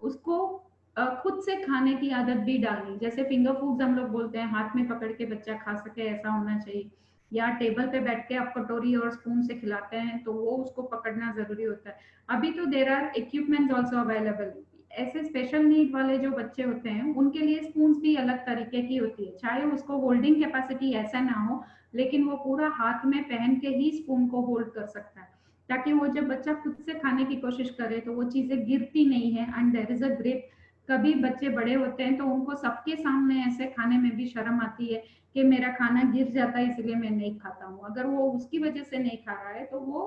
उसको खुद से खाने की आदत भी डालनी, जैसे फिंगर फूड्स हम लोग बोलते हैं, हाथ में पकड़ के बच्चा खा सके ऐसा होना चाहिए, या टेबल पे बैठ के आप कटोरी और स्पून से खिलाते हैं तो वो उसको पकड़ना जरूरी होता है। अभी तो there are equipments also available, ऐसे स्पेशल नीड वाले जो बच्चे होते हैं उनके लिए स्पून्स भी अलग तरीके की होती है, चाहे उसको होल्डिंग कैपेसिटी ऐसा ना हो, लेकिन वो पूरा हाथ में पहन के ही स्पून को होल्ड कर सकता है, ताकि वो जब बच्चा खुद से खाने की कोशिश करे तो वो चीजें गिरती नहीं है and there is a grip. कभी बच्चे बड़े होते हैं तो उनको सबके सामने ऐसे खाने में भी शर्म आती है कि मेरा खाना गिर जाता है इसलिए मैं नहीं खाता हूँ। अगर वो उसकी वजह से नहीं खा रहा है तो वो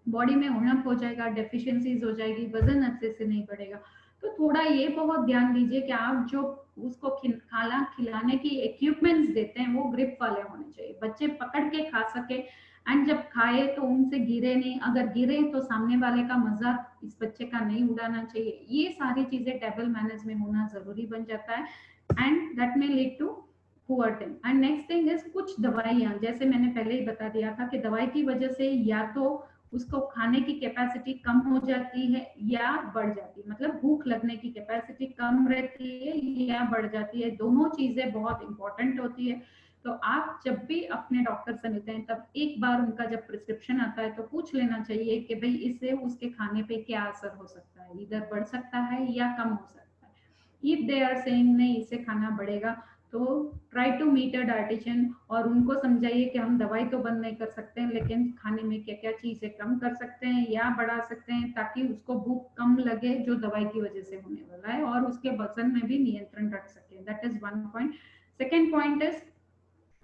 बॉडी में उणप हो जाएगा, डेफिशिएंसीज हो जाएगी, वजन अच्छे से नहीं बढ़ेगा। तो थोड़ा ये बहुत ध्यान दीजिए कि आप जो उसको खाना खिलाने की इक्विपमेंट्स देते हैं वो ग्रिप वाले होने चाहिए, बच्चे पकड़ के खा सके। एंड जब खाए तो उनसे गिरे नहीं, अगर गिरे तो सामने वाले का मजाक इस बच्चे का नहीं उड़ाना चाहिए। ये सारी चीजें टेबल मैनर्स में होना जरूरी बन जाता है and that may lead to poor eating. And next thing is, कुछ दवाइयाँ, जैसे मैंने पहले ही बता दिया था कि दवाई की वजह से या तो उसको खाने की कैपेसिटी कम हो जाती है या बढ़ जाती है, मतलब भूख लगने की कैपेसिटी कम रहती है या बढ़ जाती है, दोनों चीजें बहुत इंपॉर्टेंट होती है। तो आप जब भी अपने डॉक्टर से मिलते हैं तब एक बार उनका जब प्रिस्क्रिप्शन आता है तो पूछ लेना चाहिए कि भाई इससे उसके खाने पे क्या असर हो सकता है, इधर बढ़ सकता है या कम हो सकता है। इफ दे आर सेइंग नहीं इससे खाना बढ़ेगा, तो try to meet a dietitian और उनको समझाइए कि हम दवाई तो बंद नहीं कर सकते हैं, लेकिन खाने में क्या क्या चीजें कम कर सकते हैं या बढ़ा सकते हैं ताकि उसको भूख कम लगे जो दवाई की वजह से होने वाला है, और उसके वजन में भी नियंत्रण रख सके। That is one point. Second point is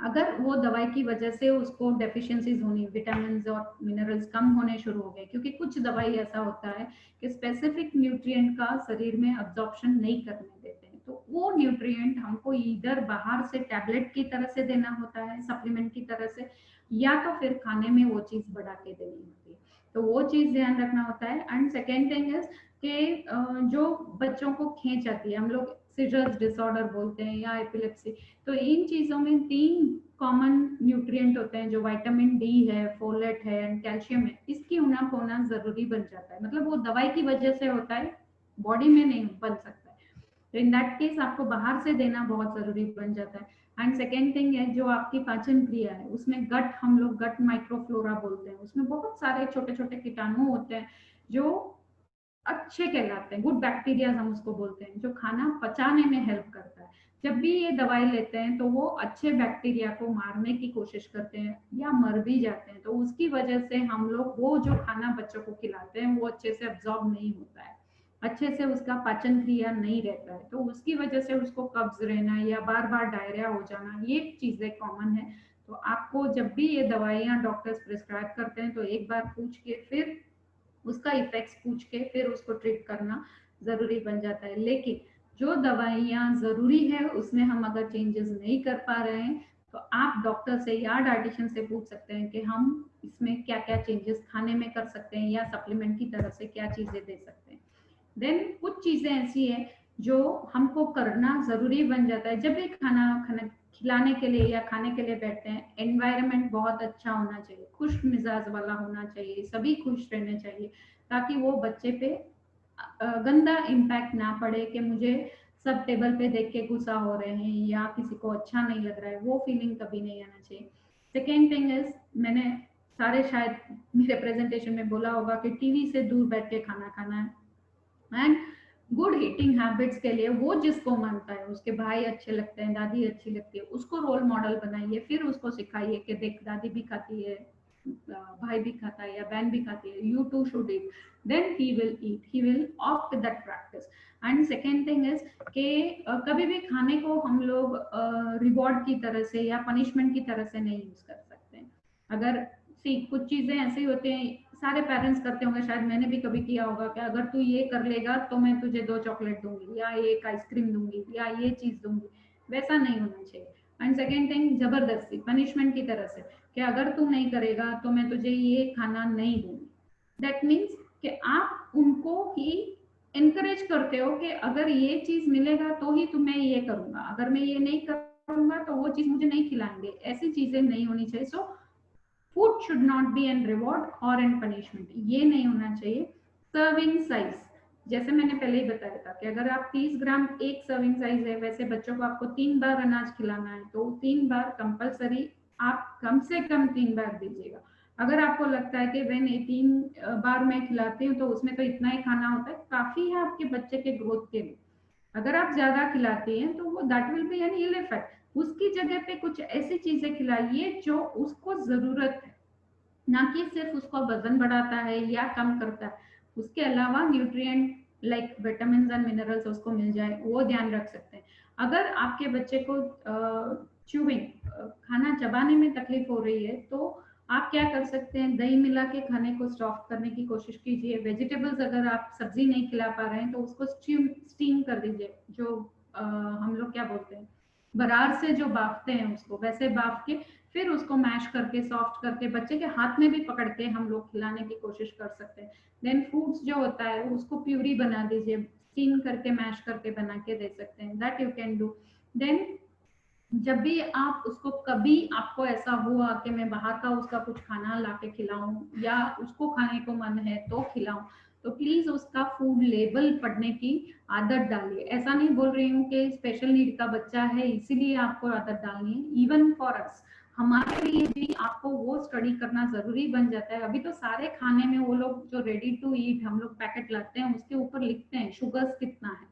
अगर वो दवाई की वजह से उसको डेफिशिएंसीज होनी, विटामिन और मिनरल्स कम होने शुरू हो गए, क्योंकि कुछ दवाई ऐसा होता है कि स्पेसिफिक न्यूट्रिएंट का शरीर में अब्जॉर्प्शन नहीं करने देते हैं, तो वो न्यूट्रिएंट हमको इधर बाहर से टैबलेट की तरह से देना होता है, सप्लीमेंट की तरह से, या तो फिर खाने में वो चीज बढ़ा के देनी होती है, तो वो चीज ध्यान रखना होता है। एंड सेकेंड थिंग इज कि जो बच्चों को खींच आती है, हम लोग सीजर्स डिसऑर्डर बोलते हैं या एपिलेप्सी, तो इन चीजों में 3 कॉमन न्यूट्रिएंट होते हैं, जो विटामिन डी है, फोलेट है एंड कैल्शियम है, इसकी उणप होना जरूरी बन जाता है। मतलब वो दवाई की वजह से होता है, बॉडी में नहीं बन सकता है, तो इन दैट केस आपको बाहर से देना बहुत जरूरी बन जाता है। एंड सेकेंड थिंग है जो आपकी पाचन क्रिया है, उसमें गट, हम लोग गट माइक्रोफ्लोरा बोलते हैं, उसमें बहुत सारे छोटे छोटे कीटाणु होते हैं जो अच्छे कहलाते हैं, गुड बैक्टीरिया हम उसको बोलते हैं, जो खाना पचाने में हेल्प करता है। जब भी ये दवाई लेते हैं तो वो अच्छे बैक्टीरिया को मारने की कोशिश करते हैं या मर भी जाते हैं, तो उसकी वजह से हम लोग वो जो खाना बच्चों को खिलाते हैं वो अच्छे से अब्जॉर्ब नहीं होता है, अच्छे से उसका पाचन क्रिया नहीं रहता है, तो उसकी वजह से उसको कब्ज रहना या बार बार डायरिया हो जाना, ये चीजें कॉमन है। तो आपको जब भी ये दवाइयाँ डॉक्टर्स प्रिस्क्राइब करते हैं तो एक बार पूछ के फिर उसका इफेक्ट्स पूछ के फिर उसको ट्रीट करना जरूरी बन जाता है। लेकिन जो दवाइयाँ जरूरी है उसमें हम अगर चेंजेस नहीं कर पा रहे हैं तो आप डॉक्टर से या डाइटिशियन से पूछ सकते हैं कि हम इसमें क्या क्या चेंजेस खाने में कर सकते हैं या सप्लीमेंट की तरफ से क्या चीजें दे सकते हैं। देन कुछ चीजें ऐसी है जो हमको करना जरूरी बन जाता है, जब भी खाना खाना खिलाने के लिए या खाने के लिए बैठते हैं, एनवायरनमेंट बहुत अच्छा होना चाहिए, खुश मिजाज वाला होना चाहिए, सभी खुश रहने चाहिए, ताकि वो बच्चे पे गंदा इम्पैक्ट ना पड़े कि मुझे सब टेबल पे देख के गुस्सा हो रहे हैं या किसी को अच्छा नहीं लग रहा है, वो फीलिंग कभी नहीं आना चाहिए। सेकेंड थिंग इज, मैंने सारे शायद मेरे प्रेजेंटेशन में बोला होगा कि टीवी से दूर बैठ के खाना खाना है। एंड गुड ईटिंग हैबिट्स के लिए वो जिसको मानता है, उसके भाई अच्छे लगते हैं, दादी अच्छी लगती है, उसको रोल मॉडल बनाइए, फिर उसको सिखाइए कि देख दादी भी खाती है, भाई भी खाता है या बहन भी खाती है, you too should eat, then he will eat, he will opt that practice. And second thing is कि कभी भी खाने को हम लोग रिवॉर्ड की तरह से या पनिशमेंट की तरह से नहीं यूज कर सकते हैं। अगर कुछ चीजें ऐसी होती हैं, सारे पेरेंट्स करते होंगे, शायद मैंने भी कभी किया होगा कि अगर तू ये कर लेगा तो मैं तुझे 2 चॉकलेट दूंगी या एक आइसक्रीम दूंगी या ये चीज दूंगी, वैसा नहीं होना चाहिए। एंड सेकेंड थिंग, जबरदस्ती पनिशमेंट की तरह से कि अगर तू नहीं करेगा तो मैं तुझे ये खाना नहीं दूंगी, दैट मीन्स कि आप उनको ही एनकरेज करते हो कि अगर ये चीज मिलेगा तो ही तुम्हें ये करूंगा, अगर मैं ये नहीं करूंगा तो वो चीज मुझे नहीं खिलाएंगे, ऐसी चीजें नहीं होनी चाहिए। So food should not be an reward और एन पनिशमेंट, ये नहीं होना चाहिए। सर्विंग साइज, जैसे मैंने पहले ही बताया था कि अगर आप 30 ग्राम एक सर्विंग साइज है, वैसे बच्चों को आपको 3 बार अनाज खिलाना है तो 3 बार कंपलसरी आप कम से कम 3 बार दीजिएगा। अगर आपको लगता है कि वह 3 बार मैं खिलाती हूँ तो उसमें तो इतना ही खाना होता है, काफी है आपके बच्चे के ग्रोथ के लिए। अगर आप ज्यादा खिलाती हैं तो वो that will be an ill effect, उसकी जगह पे कुछ ऐसी चीजें खिलाइए जो उसको जरूरत है, ना कि सिर्फ उसका वजन बढ़ाता है या कम करता है, उसके अलावा nutrient like vitamin and minerals उसको मिल जाए, वो ध्यान रख सकते हैं। अगर आपके बच्चे को च्यूइंग खाना चबाने में तकलीफ हो रही है तो आप क्या कर सकते हैं, दही मिला के खाने को सॉफ्ट करने की कोशिश कीजिए। वेजिटेबल्स अगर आप सब्जी नहीं खिला पा रहे हैं तो उसको स्टीम कर दीजिए, जो हम लोग क्या बोलते हैं बरार से जो बाफते हैं उसको वैसे बाफ के फिर उसको मैश करके सॉफ्ट करके बच्चे के हाथ में भी पकड़ के हम लोग खिलाने की कोशिश कर सकते हैं। देन फ्रूट्स जो होता है उसको प्यूरी बना दीजिए, स्टीम करके मैश करके बना के दे सकते हैं, दैट यू कैन डू। देन जब भी आप उसको, कभी आपको ऐसा हुआ कि मैं बाहर का उसका कुछ खाना ला के खिलाऊं या उसको खाने को मन है तो खिलाऊं, तो प्लीज उसका फूड लेबल पढ़ने की आदत डालिए। ऐसा नहीं बोल रही हूँ कि स्पेशल नीड का बच्चा है इसीलिए आपको आदत डालनी है, इवन फॉर अस, हमारे लिए भी आपको वो स्टडी करना जरूरी बन जाता है। अभी तो सारे खाने में वो लोग जो रेडी टू ईट हम लोग पैकेट लाते हैं उसके ऊपर लिखते हैं शुगर्स कितना है,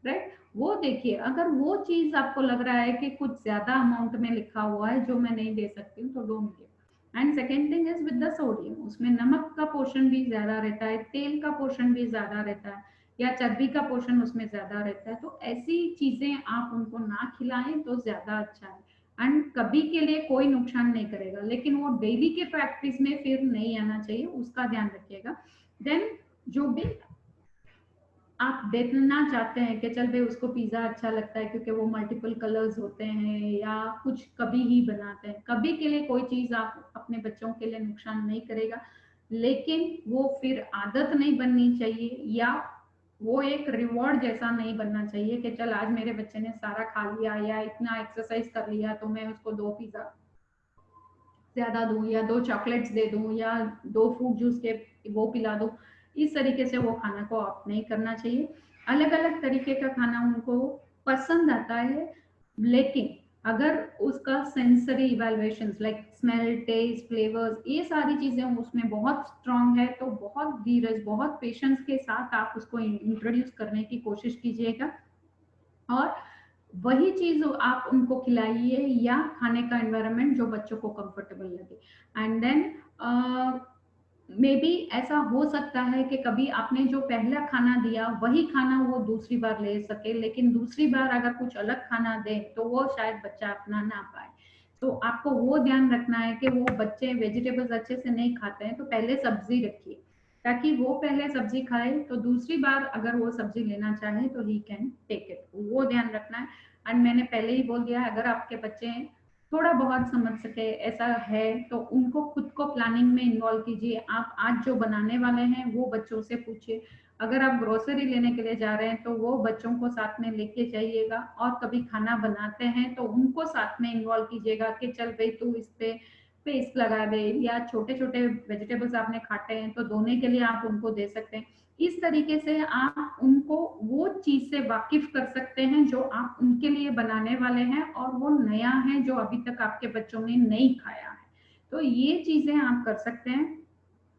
राइट, वो देखिए। अगर वो चीज आपको लग रहा है कि कुछ ज्यादा अमाउंट में लिखा हुआ है जो मैं नहीं दे सकती हूँ, तो don't give. And second thing is with the sodium, उसमें नमक का पोर्शन भी ज्यादा रहता है, तेल का पोर्शन भी ज्यादा रहता है या चर्बी का पोर्शन उसमें ज्यादा रहता है, तो ऐसी चीजें आप उनको ना खिलाएं तो ज्यादा अच्छा है। एंड कभी के लिए कोई नुकसान नहीं करेगा, लेकिन वो डेली के प्रैक्टिस में फिर नहीं आना चाहिए, उसका ध्यान रखिएगा। देन जो भी आप देखना चाहते हैं कि चल भाई उसको पिज्जा अच्छा लगता है क्योंकि वो मल्टीपल कलर्स होते हैं या कुछ कभी ही बनाते हैं, कभी के लिए कोई चीज आप अपने बच्चों के लिए नुकसान नहीं करेगा, लेकिन वो फिर आदत नहीं बननी चाहिए या वो एक रिवॉर्ड जैसा नहीं बनना चाहिए कि चल आज मेरे बच्चे ने सारा खा लिया या इतना एक्सरसाइज कर लिया तो मैं उसको 2 पिज्जा ज्यादा दूं या 2 चॉकलेट्स दे दूं या 2 फ्रूट जूस के वो पिला दूं। इस तरीके से वो खाना को आप नहीं करना चाहिए। अलग अलग तरीके का खाना उनको पसंद आता है, लेकिन अगर उसका sensory evaluations like smell, taste, flavours, ये सारी चीजें उसमें बहुत स्ट्रांग है तो बहुत धीरज, बहुत पेशेंस के साथ आप उसको इंट्रोड्यूस करने की कोशिश कीजिएगा और वही चीज आप उनको खिलाइए या खाने का एनवायरनमेंट जो बच्चों को कंफर्टेबल लगे। एंड देन मे बी ऐसा हो सकता है कि कभी आपने जो पहला खाना दिया वही खाना वो दूसरी बार ले सके, लेकिन दूसरी बार अगर कुछ अलग खाना दे तो वो शायद बच्चा अपना ना पाए। तो आपको वो ध्यान रखना है कि वो बच्चे वेजिटेबल्स अच्छे से नहीं खाते हैं तो पहले सब्जी रखिए ताकि वो पहले सब्जी खाए तो दूसरी बार अगर वो सब्जी लेना चाहे तो ही कैन टेक इट, वो ध्यान रखना है। एंड मैंने पहले ही बोल दिया, अगर आपके बच्चे थोड़ा बहुत समझ सके ऐसा है तो उनको खुद को प्लानिंग में इन्वॉल्व कीजिए। आप आज जो बनाने वाले हैं वो बच्चों से पूछिए, अगर आप ग्रोसरी लेने के लिए जा रहे हैं तो वो बच्चों को साथ में लेके जाइएगा और कभी खाना बनाते हैं तो उनको साथ में इन्वॉल्व कीजिएगा कि चल भाई तू इस पे पेस्ट लगा दे या छोटे छोटे वेजिटेबल्स आपने काटे हैं तो धोने के लिए आप उनको दे सकते हैं। इस तरीके से आप उनको वो चीज से वाकिफ कर सकते हैं जो आप उनके लिए बनाने वाले हैं और वो नया है जो अभी तक आपके बच्चों ने नहीं खाया है, तो ये चीजें आप कर सकते हैं।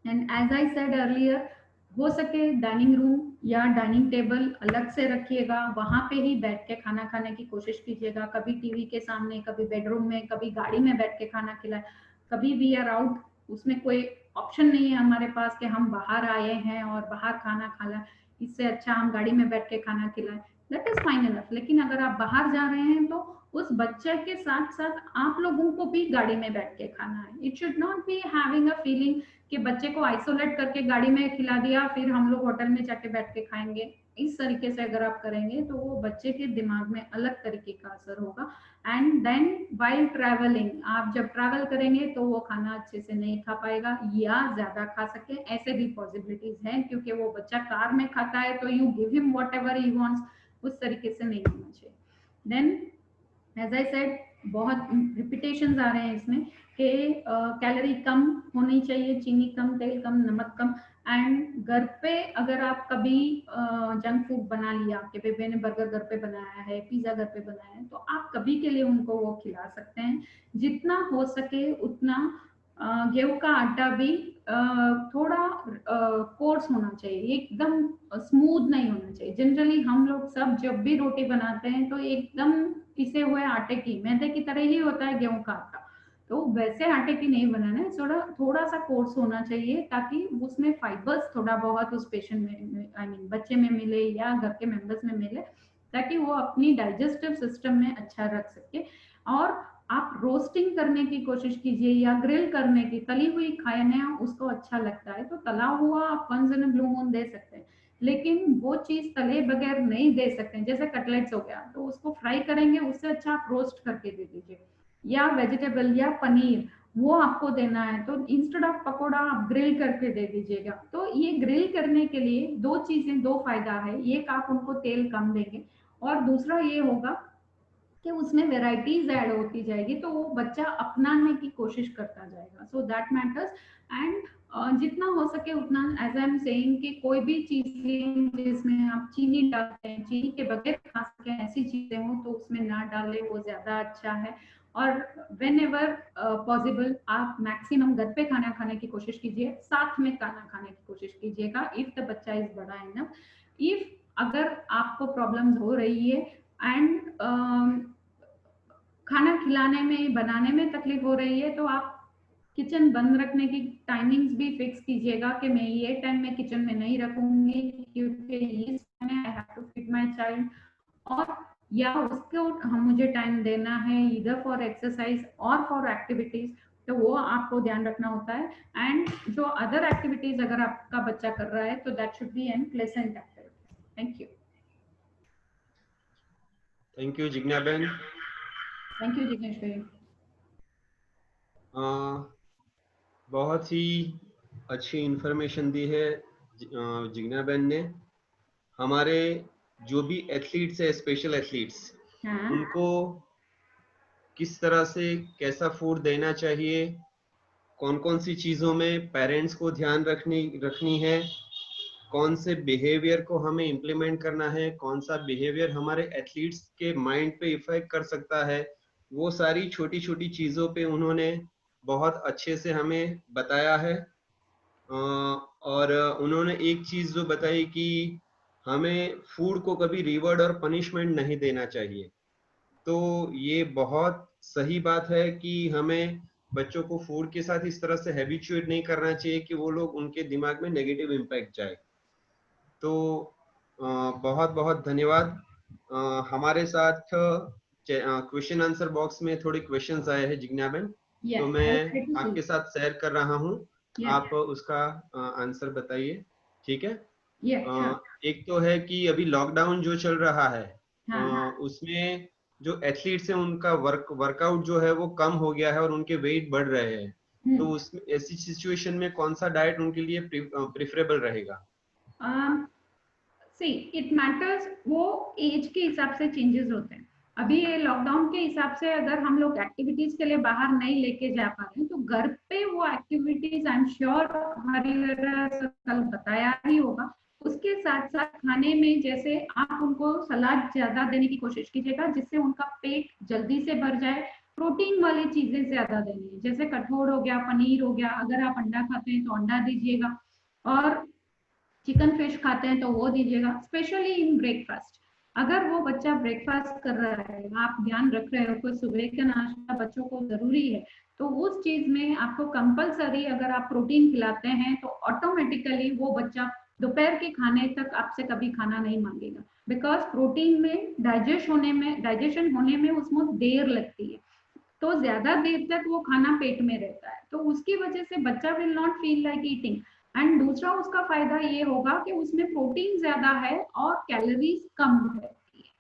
And as I said earlier, हो सके डाइनिंग रूम या डाइनिंग टेबल अलग से रखिएगा, वहां पे ही बैठ के खाना खाने की कोशिश कीजिएगा, कभी टीवी के सामने, कभी बेडरूम में, कभी गाड़ी में बैठ के खाना खिलाए, कभी वी आर आउट, उसमें कोई ऑप्शन नहीं है हमारे पास कि हम बाहर आए हैं और बाहर खाना खाना, इससे अच्छा हम गाड़ी में बैठ के खाना खिलाएं, दैट इज फाइन इनफ। लेकिन अगर आप बाहर जा रहे हैं तो उस बच्चे के साथ साथ आप लोगों को भी गाड़ी में बैठ के खाना है। It should not be having a feeling कि बच्चे को आइसोलेट करके गाड़ी में खिला दिया फिर हम लोग होटल में जाके बैठ के खाएंगे। इस तरीके से अगर आप करेंगे तो वो बच्चे के दिमाग में अलग तरीके का असर होगा। एंड देन वाइल ट्रैवलिंग, आप जब ट्रैवल करेंगे तो वो खाना अच्छे से नहीं खा पाएगा या ज्यादा खा सके, ऐसे भी पॉसिबिलिटीज हैं क्योंकि वो बच्चा कार में खाता है तो you give him whatever he wants, उस तरीके से नहीं होना चाहिए। देन एज आई सेड, बहुत रिपीटेशंस आ रहे हैं इसमें कि कैलोरी कम होनी चाहिए, चीनी कम, तेल कम, नमक कम। एंड घर पे अगर आप कभी जंक फूड बना लिया, आपके बेबे ने बर्गर घर पे बनाया है, पिज्जा घर पे बनाया है, तो आप कभी के लिए उनको वो खिला सकते हैं। जितना हो सके उतना गेहूं का आटा भी थोड़ा कोर्स होना चाहिए, एकदम स्मूथ नहीं होना चाहिए। जनरली हम लोग सब जब भी रोटी बनाते हैं तो एकदम पिसे हुए आटे की, मैदे की तरह ही होता है गेहूं का आटा, तो वैसे आटे की नहीं बनाना है, थोड़ा सा कोर्स होना चाहिए ताकि उसमें फाइबर्स थोड़ा बहुत उस पेशेंट में आई मीन बच्चे में मिले या घर के मेंबर्स में मिले ताकि वो अपनी डाइजेस्टिव सिस्टम में अच्छा रख सके। और आप रोस्टिंग करने की कोशिश कीजिए या ग्रिल करने की, तली हुई खाना उसको अच्छा लगता है तो तला हुआ आप once in a blue moon दे सकते हैं, लेकिन वो चीज तले बगैर नहीं दे सकते हैं। जैसे कटलेट्स हो गया तो उसको फ्राई करेंगे, उससे अच्छा आप रोस्ट करके दे दीजिए, या वेजिटेबल या पनीर वो आपको देना है तो इंस्टेड ऑफ पकोड़ा आप ग्रिल करके दे दीजिएगा। तो ये ग्रिल करने के लिए दो चीजें, दो फायदा है, एक आप उनको तेल कम देंगे और दूसरा ये होगा कि उसमें वेराइटीज ऐड होती जाएगी तो वो बच्चा अपनाने की कोशिश करता जाएगा। So that matters. एंड जितना हो सके उतना, एज आई एम सेइंग कि कोई भी चीज जिसमें आप चीनी डालते हैं, चीनी के बगैर खा सके ऐसी चीजें हो तो उसमें ना डालें, वो ज्यादा अच्छा है। और वेन एवर पॉसिबल आप मैक्सिमम घर पे खाना खाने की कोशिश कीजिए, साथ में खाना खाने की कोशिश कीजिएगा इफ द बच्चा इज बड़ा इनफ। इफ अगर आपको प्रॉब्लम्स हो रही है एंड खाना खिलाने में, बनाने में तकलीफ हो रही है तो आप किचन बंद रखने की टाइमिंग्स भी फिक्स कीजिएगा कि मैं ये टाइम में किचन में नहीं रखूंगी क्योंकि इस time I have to feed my child. और या उसको मुझे टाइम देना है इधर फॉर एक्सरसाइज और फॉर एक्टिविटीज, तो वो आपको ध्यान रखना होता है। एंड जो अदर एक्टिविटीज अगर आपका बच्चा कर रहा है तो that should be an pleasant activity. Thank you. Thank you Jigna बहन। थैंक यू जिग्नेश भाई। बहुत ही अच्छी इंफॉर्मेशन दी है जिग्ना बहन ने। हमारे जो भी एथलीट्स है, स्पेशल एथलीट्स, उनको किस तरह से कैसा फूड देना चाहिए, कौन कौन सी चीजों में पेरेंट्स को ध्यान रखनी है, कौन से बिहेवियर को हमें इम्प्लीमेंट करना है, कौन सा बिहेवियर हमारे एथलीट्स के माइंड पे इफेक्ट कर सकता है, वो सारी छोटी छोटी चीजों पे उन्होंने बहुत अच्छे से हमें बताया है। और उन्होंने एक चीज जो बताई कि हमें फूड को कभी रिवॉर्ड और पनिशमेंट नहीं देना चाहिए। तो ये बहुत सही बात है कि हमें बच्चों को फूड के साथ इस तरह से हैबिचुएट नहीं करना चाहिए कि वो लोग उनके दिमाग में नेगेटिव इम्पैक्ट जाए। तो बहुत बहुत धन्यवाद। हमारे साथ क्वेश्चन आंसर बॉक्स में थोड़े क्वेश्चंस आए हैं जिग्ना बहन, तो मैं आपके साथ शेयर कर रहा हूँ। आप उसका आंसर बताइए, ठीक है? एक तो है कि अभी लॉकडाउन जो चल रहा है, उसमें जो एथलीट्स हैं उनका वर्कआउट जो है वो कम हो गया है और उनके वेट बढ़ रहे हैं। तो उसमें ऐसी सिचुएशन में कौन सा डाइट उनके लिए प्रेफरेबल रहेगा? सी इट मैटर्स, वो एज के हिसाब से चेंजेस होते हैं। अभी ये लॉकडाउन के हिसाब से अगर हम लोग एक्टिविटीज के लिए बाहर नहीं लेके जा पा रहे हैं तो घर पे वो एक्टिविटीज आई एम श्योर कल बताया ही होगा। उसके साथ साथ खाने में जैसे आप उनको सलाद ज्यादा देने की कोशिश कीजिएगा जिससे उनका पेट जल्दी से भर जाए। प्रोटीन वाली चीजें ज्यादा देनी है, जैसे कठोर हो गया, पनीर हो गया, अगर आप अंडा खाते हैं तो अंडा दीजिएगा, और चिकन फिश खाते हैं तो वो दीजिएगा, स्पेशली इन ब्रेकफास्ट। अगर वो बच्चा ब्रेकफास्ट कर रहा है, आप ध्यान रख रहे हो कि सुबह का नाश्ता बच्चों को जरूरी है, तो उस चीज में आपको कंपलसरी अगर आप प्रोटीन खिलाते हैं तो ऑटोमेटिकली वो बच्चा दोपहर के खाने तक आपसे कभी खाना नहीं मांगेगा, बिकॉज प्रोटीन में डाइजेशन होने में उसमें देर लगती है, तो ज्यादा देर तक वो खाना पेट में रहता है, तो उसकी वजह से बच्चा will not feel like eating. And दूसरा उसका फायदा ये होगा कि उसमें प्रोटीन ज्यादा है और कैलोरीज कम रहती है,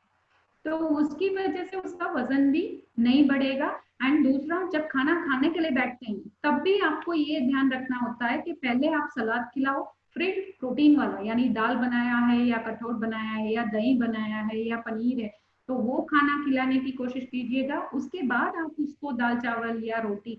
तो उसकी वजह से उसका वजन भी नहीं बढ़ेगा। एंड दूसरा, जब खाना खाने के लिए बैठते हैं तब भी आपको ये ध्यान रखना होता है कि पहले आप सलाद खिलाओ, फिर प्रोटीन वाला, यानी दाल बनाया है या कठोर बनाया है या दही बनाया है या पनीर है, तो वो खाना खिलाने की कोशिश कीजिएगा। उसके बाद आप उसको दाल चावल या रोटी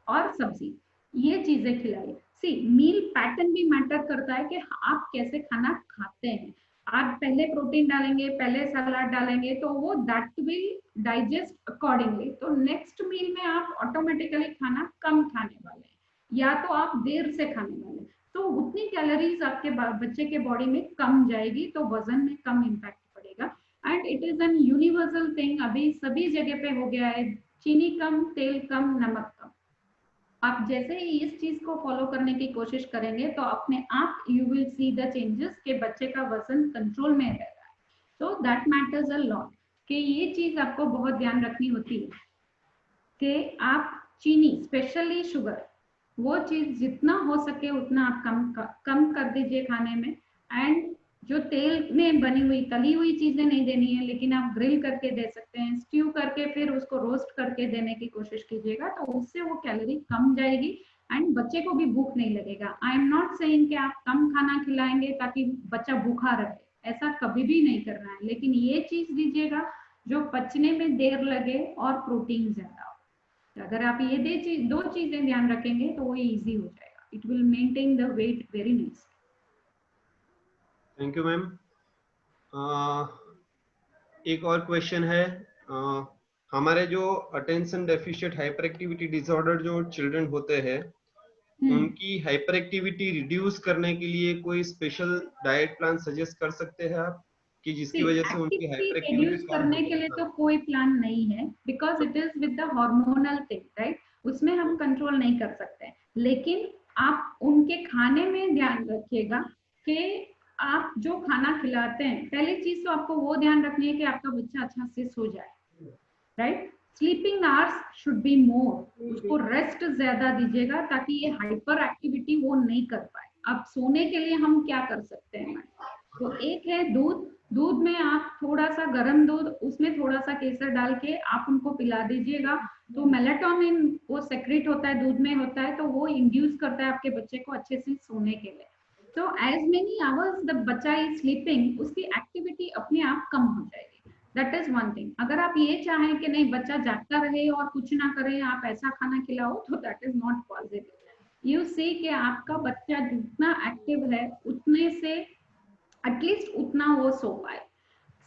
और सब्जी ये चीजें खिलाइए। सी मील पैटर्न भी मैटर करता है कि आप कैसे खाना खाते हैं। आप पहले प्रोटीन डालेंगे, पहले सलाद डालेंगे, तो वो दैट विल डाइजेस्ट अकॉर्डिंगली, तो नेक्स्ट मील में आप ऑटोमेटिकली खाना कम खाने वाले हैं या तो आप देर से खाने वाले हैं, तो उतनी कैलोरीज आपके बच्चे के बॉडी में कम जाएगी, तो वजन में कम इम्पैक्ट पड़ेगा। And it is an universal thing, अभी सभी जगह पे हो गया है, चीनी कम, तेल कम, नमक कम। आप जैसे ही इस चीज को फॉलो करने की कोशिश करेंगे तो अपने आप you will see the changes के बच्चे का वजन कंट्रोल में रह रहा है। So that matters a lot कि ये चीज आपको बहुत ध्यान रखनी होती है कि आप चीनी, स्पेशली शुगर, वो चीज जितना हो सके उतना आप कम कर दीजिए खाने में। एंड जो तेल में बनी हुई तली हुई चीजें नहीं देनी है, लेकिन आप ग्रिल करके दे सकते हैं, स्ट्यू करके फिर उसको रोस्ट करके देने की कोशिश कीजिएगा, तो उससे वो कैलोरी कम जाएगी एंड बच्चे को भी भूख नहीं लगेगा। आई एम नॉट सेइंग कि आप कम खाना खिलाएंगे ताकि बच्चा भूखा रहे, ऐसा कभी भी नहीं करना है, लेकिन ये चीज दीजिएगा जो पचने में देर लगे और प्रोटीन ज्यादा हो। अगर आप ये दो चीजें ध्यान रखेंगे तो वो इजी हो जाएगा, it will maintain the weight very nice. Thank you ma'am. एक और क्वेश्चन है, हमारे जो attention deficient hyper activity disorder जो चिल्ड्रन होते हैं, उनकी हाइपर एक्टिविटी रिड्यूस करने के लिए कोई स्पेशल डाइट प्लान सजेस्ट कर सकते हैं आप, कि जिसकी वजह से उनकी हाइपर एक्टिविटी रिड्यूस करने के लिए तो कोई प्लान नहीं है, because it is with the hormonal thing, right, उसमें हम कंट्रोल नहीं कर सकते, लेकिन आप उनके खाने में ध्यान रखिएगा कि आप जो खाना खिलाते हैं, पहली चीज तो आपको वो ध्यान रखनी है कि आपका बच्चा अच्छा से सो जाए, right. Sleeping hours should be more, उसको रेस्ट ज्यादा दीजिएगा ताकि ये हाइपर एक्टिविटी वो नहीं कर पाए। अब सोने के लिए हम क्या कर सकते हैं, तो एक है दूध। दूध में आप थोड़ा सा गर्म दूध, उसमें थोड़ा सा केसर डाल के आप उनको पिला दीजिएगा, तो मेलाटोनिन वो सेक्रेट होता है, दूध में होता है, तो वो इंड्यूस करता है आपके बच्चे को अच्छे से सोने के लिए। तो एज मेनी आवर्स द बच्चा इज स्लीपिंग, उसकी एक्टिविटी अपने आप कम हो जाएगी। That is one thing. अगर आप ये चाहें कि नहीं बच्चा जागता रहे और कुछ ना करे, आप ऐसा खाना खिलाओ, तो that is not possible. You see कि आपका बच्चा जितना एक्टिव है उतने से एटलीस्ट उतना वो सो पाए।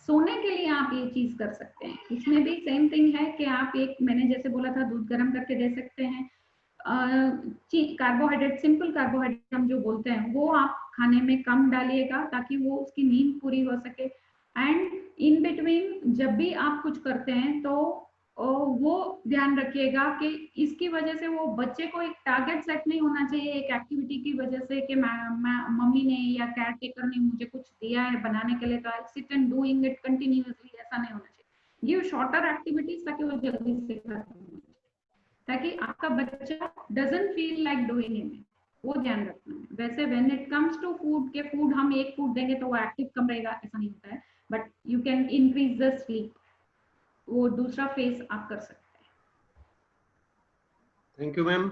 सोने के लिए आप ये चीज कर सकते हैं। इसमें भी सेम थिंग है कि आप एक, मैंने जैसे बोला था, दूध गर्म करके दे सकते हैं। कार्बोहाइड्रेट, सिंपल कार्बोहाइड्रेट हम जो बोलते हैं, वो आप खाने में कम डालिएगा ताकि वो उसकी नींद पूरी हो सके। एंड इन बिटवीन जब भी आप कुछ करते हैं तो वो ध्यान रखिएगा कि इसकी वजह से वो बच्चे को एक टारगेट सेट नहीं होना चाहिए एक एक्टिविटी की वजह से कि मम्मी ने या केयर टेकर ने मुझे कुछ दिया है बनाने के लिए तो I sit and doing it continuously, ऐसा नहीं होना चाहिए। गिव शॉर्टर एक्टिविटीज ताकि वो जल्दी से खत्म हो, ताकि आपका बच्चा doesn't feel like doing it, वो ध्यान रखना है। वैसे when it comes to food के फूड हम एक फूड देंगे तो वो एक्टिव कम रहेगा, ऐसा नहीं होता है, but you can increase the sleep, वो दूसरा फेस आप कर सकते हैं। Thank you ma'am.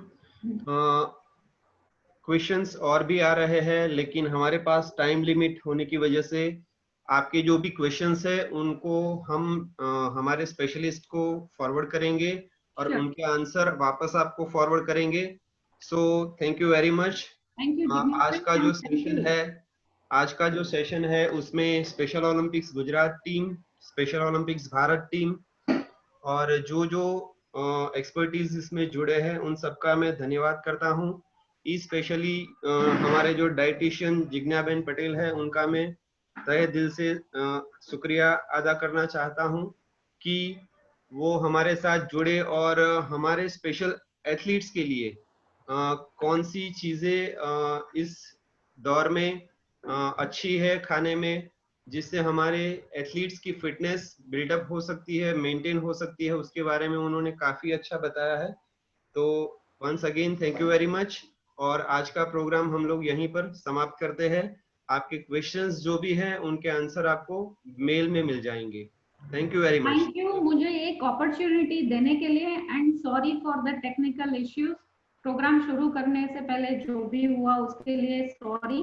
क्वेश्चंस और भी आ रहे हैं, लेकिन हमारे पास टाइम लिमिट होने की वजह से आपके जो भी क्वेश्चंस है उनको हम हमारे स्पेशलिस्ट को फॉरवर्ड करेंगे और Sure. उनके आंसर वापस आपको फॉरवर्ड करेंगे। So thank you very much. Thank you. आज का जो सेशन है उसमें special Olympics Gujarat team, special Olympics Bharat team और जो एक्सपर्टीज इसमें जुड़े हैं उन सबका मैं धन्यवाद करता हूं। स्पेशली हमारे जो डाइटिशियन जिज्ञाबेन पटेल है उनका मैं तहे दिल से शुक्रिया अदा करना चाहता हूं कि वो हमारे साथ जुड़े और हमारे स्पेशल एथलीट्स के लिए कौन सी चीजें इस दौर में अच्छी है खाने में, जिससे हमारे एथलीट्स की फिटनेस बिल्डअप हो सकती है, मेंटेन हो सकती है, उसके बारे में उन्होंने काफी अच्छा बताया है। तो once again thank you very much. और आज का प्रोग्राम हम लोग यहीं पर समाप्त करते हैं। आपके क्वेश्चंस जो भी हैं उनके आंसर आपको मेल में मिल जाएंगे। Thank you very much. Thank you मुझे एक अपॉर्चुनिटी देने के लिए, and sorry for the technical issues. Program शुरू करने से पहले जो भी हुआ उसके लिए सॉरी,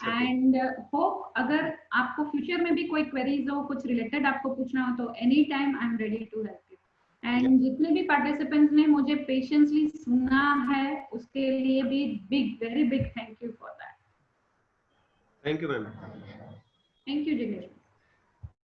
एंड होप अगर आपको फ्यूचर में भी कोई क्वेरीज हो, कुछ रिलेटेड आपको पूछना हो, तो any time I am ready to help you. And जितने भी पार्टिसिपेंट्स ने मुझे पेशेंसली सुना है उसके लिए भी very big thank you for that. Thank you ma'am. Thank you Jignesh.